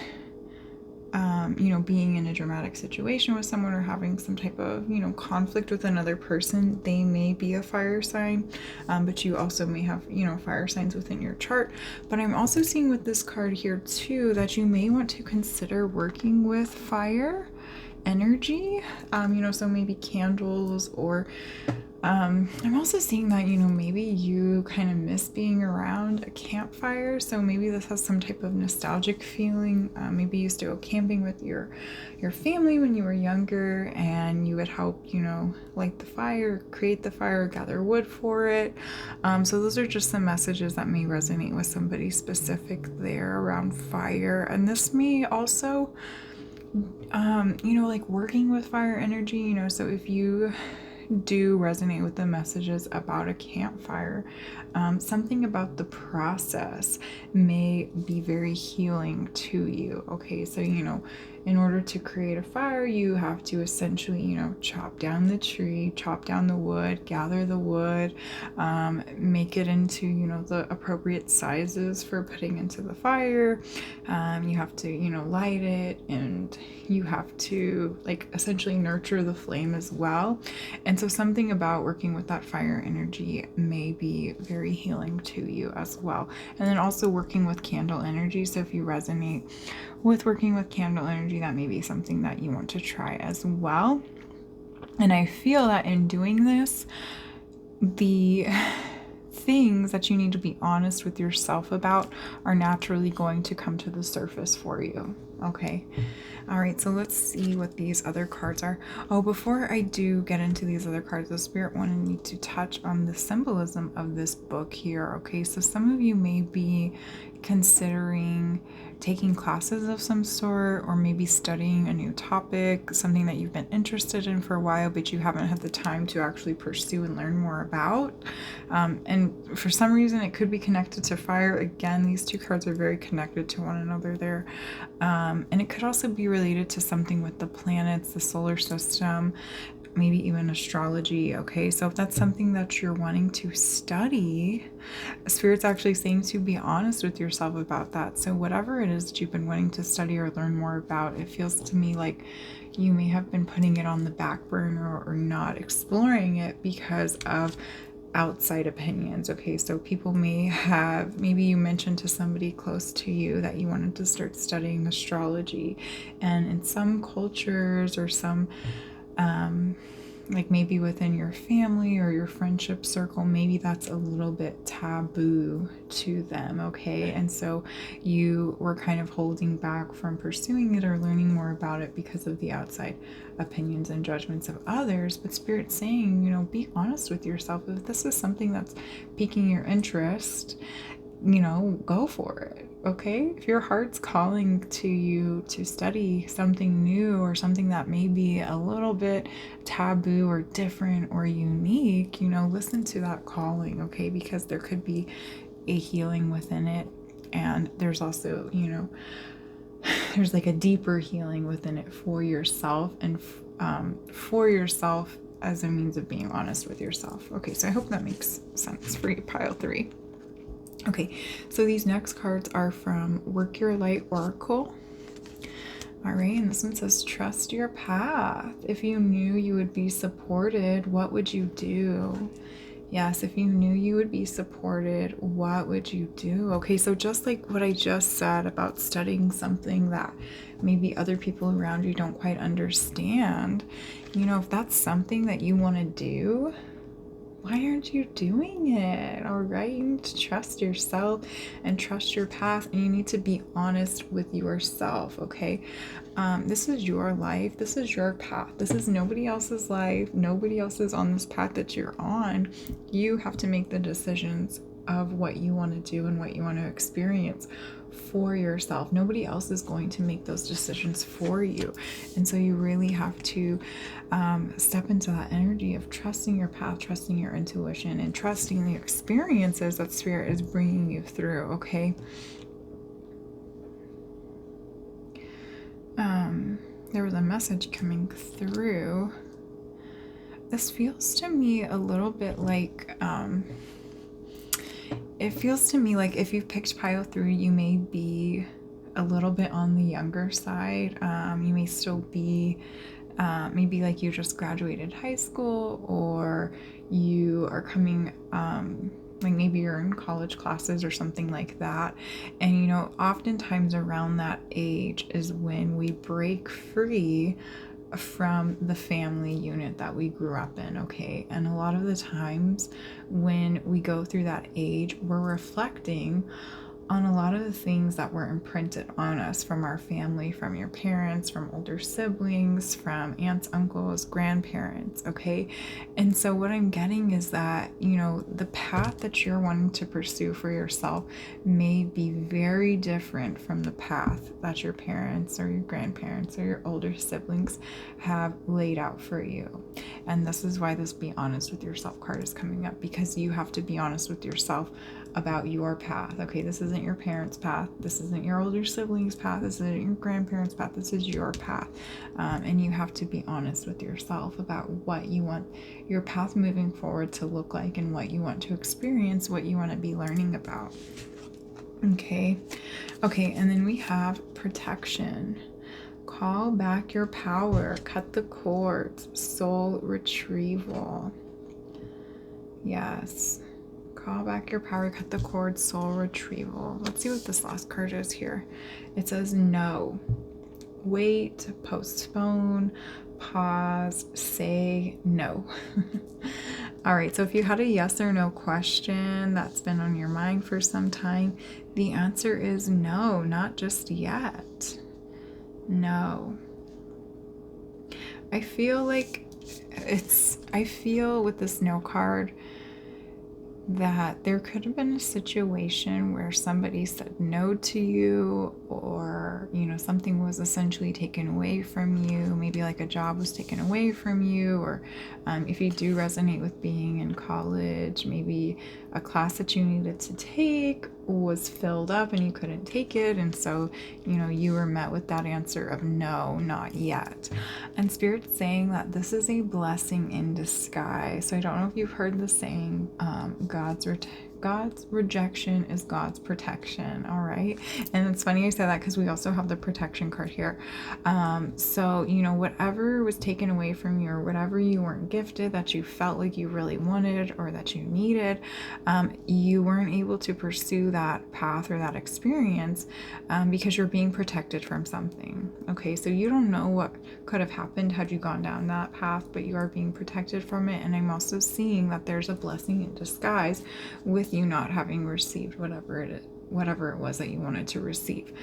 being in a dramatic situation with someone, or having some type of, conflict with another person, they may be a fire sign, but you also may have, fire signs within your chart. But I'm also seeing with this card here too, that you may want to consider working with fire energy, so maybe candles, or I'm also seeing that, maybe you kind of miss being around a campfire. So maybe this has some type of nostalgic feeling. Maybe you used to go camping with your family when you were younger, and you would help, light the fire, create the fire, gather wood for it. So those are just some messages that may resonate with somebody specific there around fire. And this may also, like working with fire energy, so if you do resonate with the messages about a campfire, something about the process may be very healing to you. Okay, so in order to create a fire, you have to essentially, chop down the tree, chop down the wood, gather the wood, make it into, the appropriate sizes for putting into the fire. You have to, light it, and you have to essentially nurture the flame as well. And so something about working with that fire energy may be very healing to you as well. And then also working with candle energy. So if you resonate with working with candle energy, that may be something that you want to try as well. And I feel that in doing this, the things that you need to be honest with yourself about are naturally going to come to the surface for you. Okay. All right, so let's see what these other cards are. Oh, before I do get into these other cards, the Spirit wanted me to touch on the symbolism of this book here. Okay, so some of you may be considering taking classes of some sort, or maybe studying a new topic, something that you've been interested in for a while but you haven't had the time to actually pursue and learn more about. And for some reason it could be connected to fire. Again, these two cards are very connected to one another there. And it could also be related to something with the planets, the solar system, maybe even astrology. Okay, so if that's something that you're wanting to study, Spirit's actually saying to be honest with yourself about that. So whatever it is that you've been wanting to study or learn more about, it feels to me like you may have been putting it on the back burner or not exploring it because of outside opinions. Okay, so people may have, maybe you mentioned to somebody close to you that you wanted to start studying astrology, and in some cultures or some like maybe within your family or your friendship circle, maybe that's a little bit taboo to them. Okay, and so you were kind of holding back from pursuing it or learning more about it because of the outside opinions and judgments of others. But Spirit's saying, be honest with yourself. If this is something that's piquing your interest, go for it. Okay, if your heart's calling to you to study something new or something that may be a little bit taboo or different or unique, listen to that calling. Okay, because there could be a healing within it, and there's also, there's like a deeper healing within it for yourself, and for yourself as a means of being honest with yourself. Okay, so I hope that makes sense for you, pile 3. Okay, so these next cards are from Work Your Light Oracle. All right, and this one says, trust your path. If you knew you would be supported, what would you do? Yes, if you knew you would be supported, what would you do? Okay, so just like what I just said about studying something that maybe other people around you don't quite understand, if that's something that you want to do, why aren't you doing it? All right, you need to trust yourself and trust your path, and you need to be honest with yourself. Okay, this is your life, this is your path, this is nobody else's life, nobody else is on this path that you're on. You have to make the decisions of what you want to do and what you want to experience for yourself. Nobody else is going to make those decisions for you. And so you really have to step into that energy of trusting your path, trusting your intuition, and trusting the experiences that Spirit is bringing you through. Okay, there was a message coming through. This feels to me a little bit like it feels to me like if you've picked pile 3, you may be a little bit on the younger side. You may still be maybe like you just graduated high school, or you are coming like maybe you're in college classes or something like that. And oftentimes around that age is when we break free from the family unit that we grew up in. Okay, and a lot of the times when we go through that age, we're reflecting on a lot of the things that were imprinted on us from our family, from your parents, from older siblings, from aunts, uncles, grandparents. Okay, and so what I'm getting is that the path that you're wanting to pursue for yourself may be very different from the path that your parents or your grandparents or your older siblings have laid out for you. And this is why this be honest with yourself card is coming up, because you have to be honest with yourself about your path. Okay, this isn't your parents' path, this isn't your older siblings' path, this isn't your grandparents' path, this is your path. And you have to be honest with yourself about what you want your path moving forward to look like, and what you want to experience, what you want to be learning about. Okay, and then we have protection. Call back your power, cut the cords, soul retrieval. Yes. Call back your power, cut the cord, soul retrieval. Let's see what this last card is here. It says no. Wait, postpone, pause, say no. All right, so if you had a yes or no question that's been on your mind for some time, the answer is no, not just yet. No. I feel with this no card, that there could have been a situation where somebody said no to you, or, you know, something was essentially taken away from you. Maybe like a job was taken away from you, or if you do resonate with being in college, maybe a class that you needed to take was filled up and you couldn't take it. And so, you know, you were met with that answer of no, not yet. And Spirit's saying that this is a blessing in disguise. So I don't know if you've heard the saying, God's rejection is God's protection. All right. And it's funny I say that because we also have the protection card here. So, you know, whatever was taken away from you, or whatever you weren't gifted that you felt like you really wanted or that you needed, you weren't able to pursue that path or that experience because you're being protected from something. Okay. So you don't know what could have happened had you gone down that path, but you are being protected from it. And I'm also seeing that there's a blessing in disguise with you not having received whatever it was that you wanted to receive.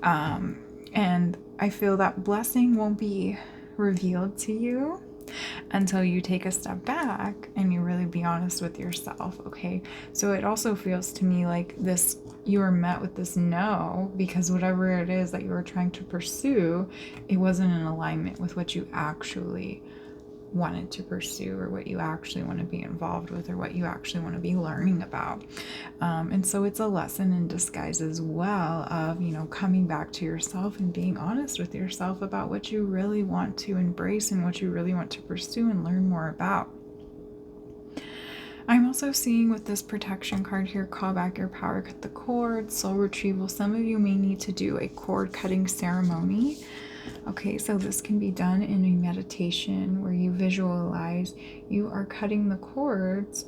And I feel that blessing won't be revealed to you until you take a step back and you really be honest with yourself. Okay. So it also feels to me like this, you were met with this no, because whatever it is that you were trying to pursue, it wasn't in alignment with what you actually wanted to pursue, or what you actually want to be involved with, or what you actually want to be learning about. And so it's a lesson in disguise as well of, you know, coming back to yourself and being honest with yourself about what you really want to embrace and what you really want to pursue and learn more about. I'm also seeing with this protection card here, call back your power, cut the cord, soul retrieval. Some of you may need to do a cord cutting ceremony. Okay, so this can be done in a meditation where you visualize you are cutting the cords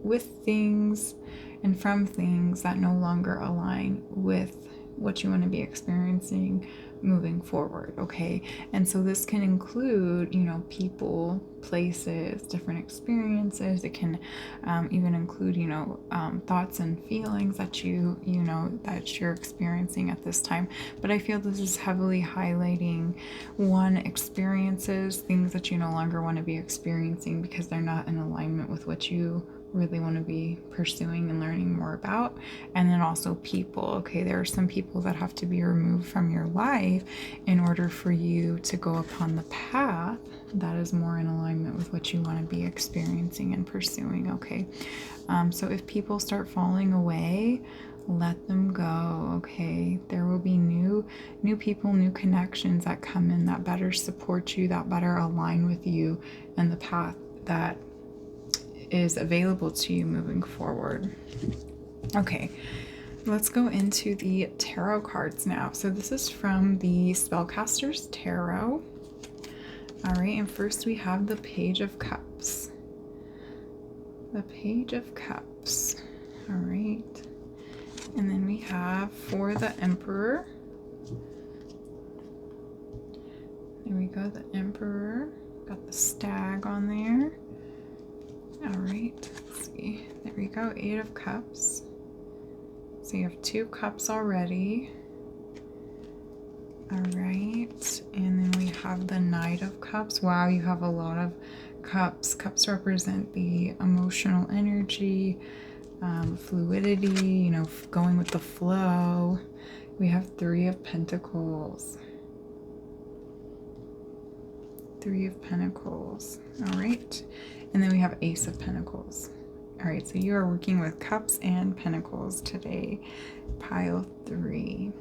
with things and from things that no longer align with what you want to be experiencing moving forward. Okay, and so this can include, you know, people, places, different experiences. It can even include, you know, thoughts and feelings that that you're experiencing at this time. But I feel this is heavily highlighting experiences, things that you no longer want to be experiencing because they're not in alignment with what you really want to be pursuing and learning more about. And then also people. Okay, there are some people that have to be removed from your life in order for you to go upon the path that is more in alignment with what you want to be experiencing and pursuing. Okay, so if people start falling away, let them go. Okay, there will be new people, new connections that come in that better support you, that better align with you and the path that is available to you moving forward. Okay, let's go into the tarot cards now. So this is from the Spellcaster's Tarot. All right, and first we have the Page of Cups. The Page of Cups. All right. And then we have for the Emperor. There we go, the Emperor. Got the stag on there. All right, let's see. There we go, 8 of Cups. So you have 2 cups already. All right, and then we have the Knight of Cups. Wow, you have a lot of cups. Cups represent the emotional energy, fluidity, you know, going with the flow. We have 3 of Pentacles. 3 of Pentacles. All right. And then we have Ace of Pentacles. All right, so you are working with Cups and Pentacles today. Pile 3.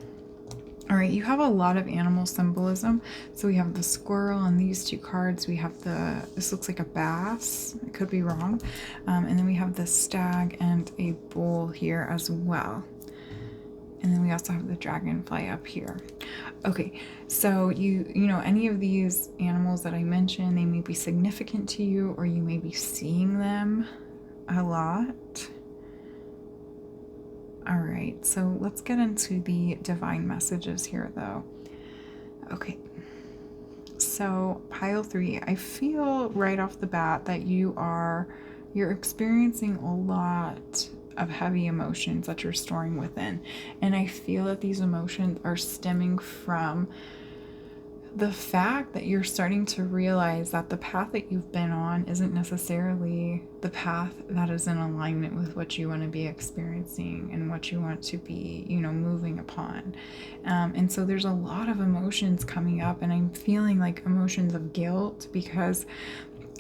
All right, you have a lot of animal symbolism. So we have the squirrel on these 2 cards. We have this looks like a bass. I could be wrong. And then we have the stag and a bull here as well. And then we also have the dragonfly up here. Okay, so you know, any of these animals that I mentioned, they may be significant to you, or you may be seeing them a lot. All right, so let's get into the divine messages here though. Okay, so pile 3, I feel right off the bat that you're experiencing a lot of heavy emotions that you're storing within. And I feel that these emotions are stemming from the fact that you're starting to realize that the path that you've been on isn't necessarily the path that is in alignment with what you want to be experiencing and what you want to be, moving upon. And so there's a lot of emotions coming up, and I'm feeling like emotions of guilt, because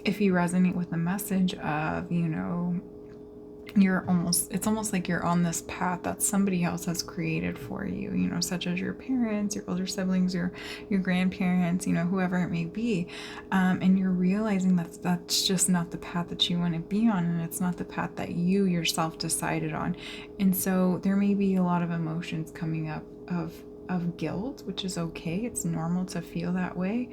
if you resonate with the message of, it's almost like you're on this path that somebody else has created for you, such as your parents, your older siblings, your grandparents, whoever it may be. And you're realizing that that's just not the path that you want to be on, and it's not the path that you yourself decided on. And so there may be a lot of emotions coming up of guilt, which is okay. It's normal to feel that way.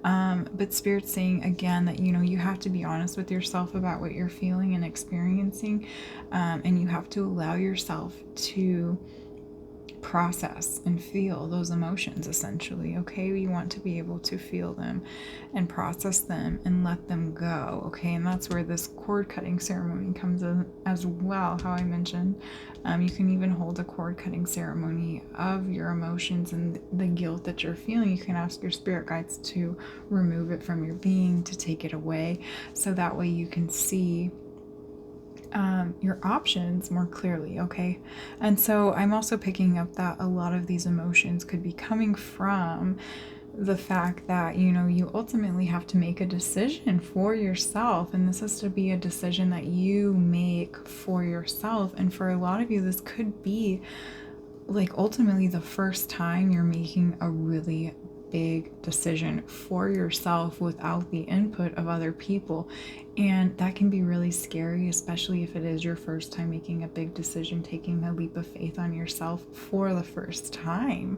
But Spirit's saying again that, you have to be honest with yourself about what you're feeling and experiencing. And you have to allow yourself to process and feel those emotions, essentially. Okay, you want to be able to feel them and process them and let them go. Okay, and that's where this cord cutting ceremony comes in as well. How I mentioned, you can even hold a cord cutting ceremony of your emotions and the guilt that you're feeling. You can ask your spirit guides to remove it from your being, to take it away, so that way you can see your options more clearly. Okay, and so I'm also picking up that a lot of these emotions could be coming from the fact that you ultimately have to make a decision for yourself, and this is to be a decision that you make for yourself. And for a lot of you, this could be like ultimately the first time you're making a really big decision for yourself without the input of other people. And that can be really scary, especially if it is your first time making a big decision, taking the leap of faith on yourself for the first time.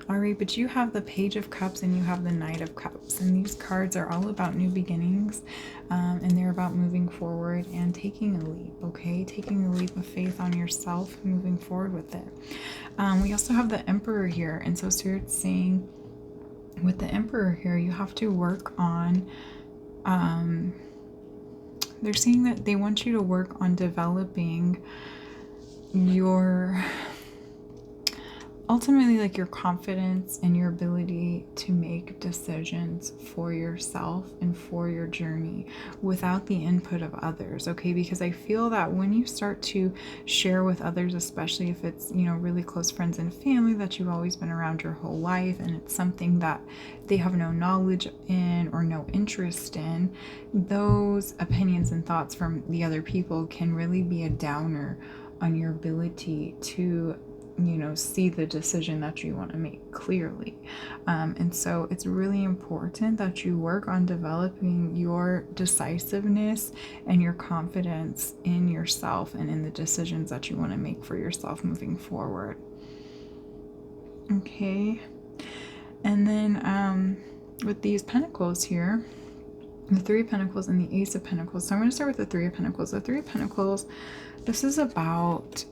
All right, but you have the Page of Cups and you have the Knight of Cups, and these cards are all about new beginnings, and they're about moving forward and taking a leap. Okay, taking a leap of faith on yourself, moving forward with it. We also have the Emperor here, and so Spirit's saying with the Emperor here, you have to work on, they're saying that they want you to work on developing your, ultimately, like your confidence and your ability to make decisions for yourself and for your journey without the input of others. Okay, because I feel that when you start to share with others, especially if it's really close friends and family that you've always been around your whole life, and it's something that they have no knowledge in or no interest in, those opinions and thoughts from the other people can really be a downer on your ability to see the decision that you want to make clearly. And so it's really important that you work on developing your decisiveness and your confidence in yourself and in the decisions that you want to make for yourself moving forward. Okay. And then with these pentacles here, the Three of Pentacles and the Ace of Pentacles. So I'm going to start with the Three of Pentacles. The Three of Pentacles, this is about,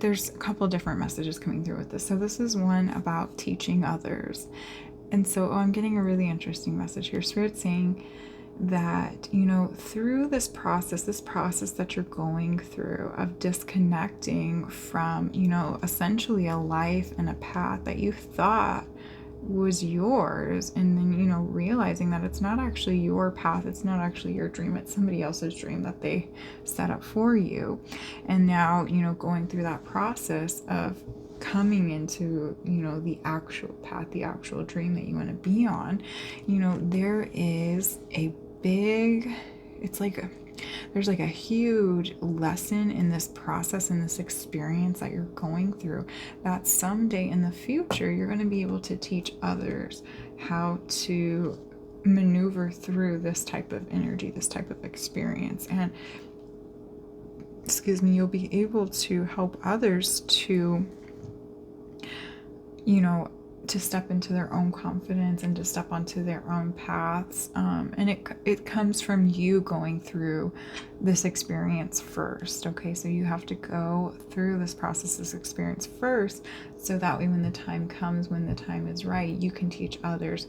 there's a couple different messages coming through with this. So this is one about teaching others. And so I'm getting a really interesting message here. Spirit's saying that, through this process that you're going through of disconnecting from, essentially a life and a path that you thought was yours, and then realizing that it's not actually your path, it's not actually your dream, it's somebody else's dream that they set up for you. And now going through that process of coming into the actual path, the actual dream that you want to be on, there is a big, there's like a huge lesson in this process and this experience that you're going through, that someday in the future you're going to be able to teach others how to maneuver through this type of energy, this type of experience. And you'll be able to help others to to step into their own confidence and to step onto their own paths. And it comes from you going through this experience first. Okay, so you have to go through this process, this experience first, so that way when the time comes, when the time is right, you can teach others,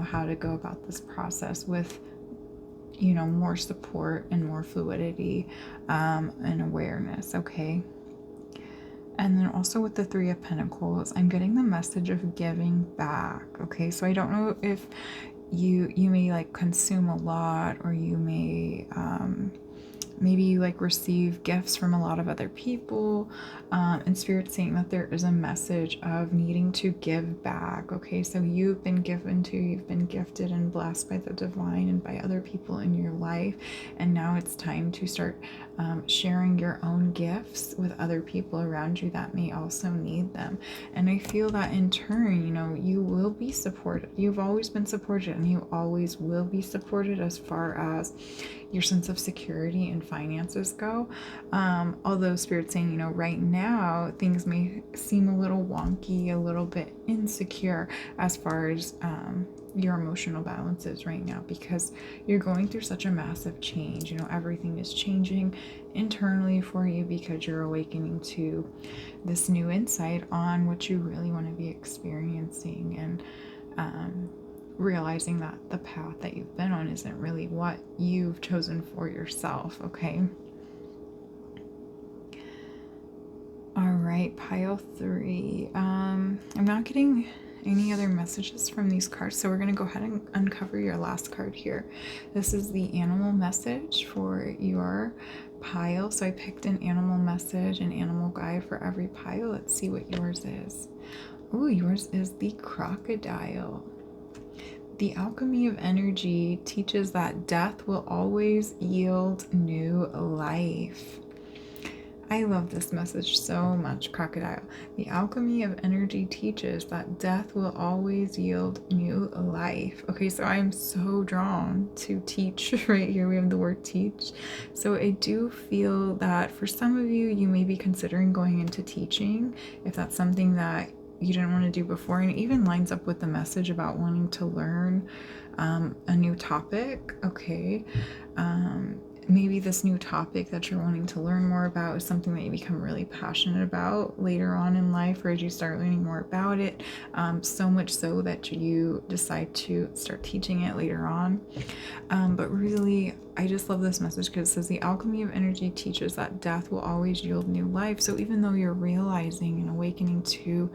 how to go about this process with, more support and more fluidity and awareness. Okay. And then also with the Three of Pentacles, I'm getting the message of giving back. Okay, so I don't know if you may like consume a lot, or you may maybe you like receive gifts from a lot of other people, and Spirit saying that there is a message of needing to give back. Okay, so you've been gifted and blessed by the divine and by other people in your life, and now it's time to start sharing your own gifts with other people around you that may also need them. And I feel that in turn, you will be supported. You've always been supported, and you always will be supported as far as your sense of security and finances go. Although Spirit's saying, right now things may seem a little wonky, a little bit insecure as far as your emotional balance is right now, because you're going through such a massive change. Everything is changing internally for you because you're awakening to this new insight on what you really want to be experiencing, and realizing that the path that you've been on isn't really what you've chosen for yourself. Okay. All right, pile 3. I'm not getting any other messages from these cards, so we're going to go ahead and uncover your last card here. This is the animal message for your pile. So I picked an animal message, an animal guide for every pile. Let's see what yours is. Oh, yours is the crocodile. The alchemy of energy teaches that death will always yield new life. I love this message so much, crocodile. The alchemy of energy teaches that death will always yield new life. Okay, so I'm so drawn to teach. Right here we have the word teach. So I do feel that for some of you, you may be considering going into teaching, if that's something that you didn't want to do before, and it even lines up with the message about wanting to learn a new topic. Okay, maybe this new topic that you're wanting to learn more about is something that you become really passionate about later on in life, or as you start learning more about it, so much so that you decide to start teaching it later on. But really, I just love this message because it says the alchemy of energy teaches that death will always yield new life. So even though you're realizing and awakening to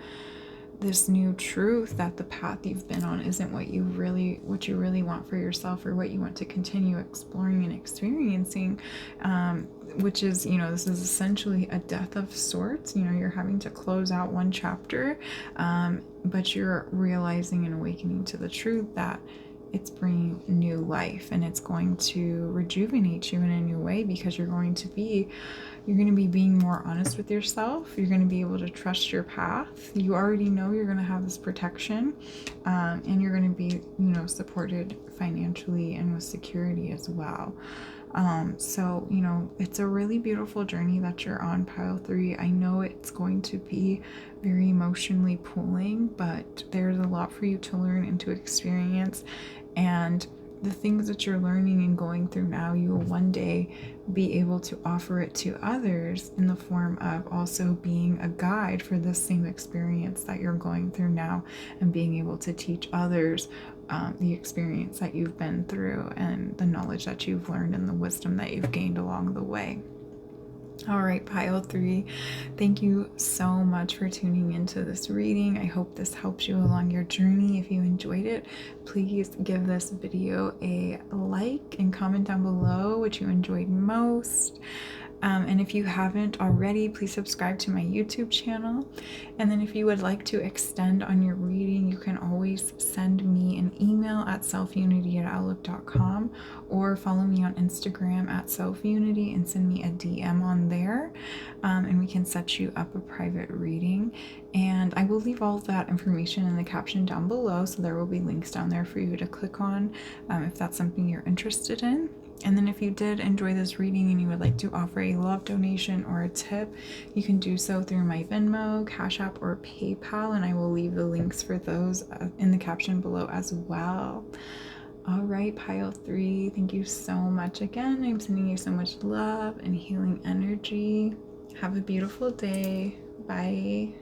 this new truth that the path you've been on isn't what you really want for yourself, or what you want to continue exploring and experiencing, which is, this is essentially a death of sorts. You're having to close out one chapter, but you're realizing and awakening to the truth that it's bringing new life, and it's going to rejuvenate you in a new way, because you're going to be being more honest with yourself. You're going to be able to trust your path. You already know you're going to have this protection, and you're going to be, supported financially and with security as well. So, it's a really beautiful journey that you're on, pile 3. I know it's going to be very emotionally pulling, but there's a lot for you to learn and to experience. And the things that you're learning and going through now, you will one day be able to offer it to others in the form of also being a guide for this same experience that you're going through now, and being able to teach others the experience that you've been through, and the knowledge that you've learned, and the wisdom that you've gained along the way. All right, pile 3, thank you so much for tuning into this reading. I hope this helps you along your journey. If you enjoyed it, please give this video a like and comment down below what you enjoyed most. And if you haven't already, please subscribe to my YouTube channel. And then if you would like to extend on your reading, you can always send me an email at selfunity@outlook.com, or follow me on Instagram at selfunity and send me a DM on there, and we can set you up a private reading. And I will leave all of that information in the caption down below, so there will be links down there for you to click on if that's something you're interested in. And then if you did enjoy this reading and you would like to offer a love donation or a tip, you can do so through my Venmo, Cashapp, or PayPal, and I will leave the links for those in the caption below as well. All right, pile 3, thank you so much again. I'm sending you so much love and healing energy. Have a beautiful day. Bye.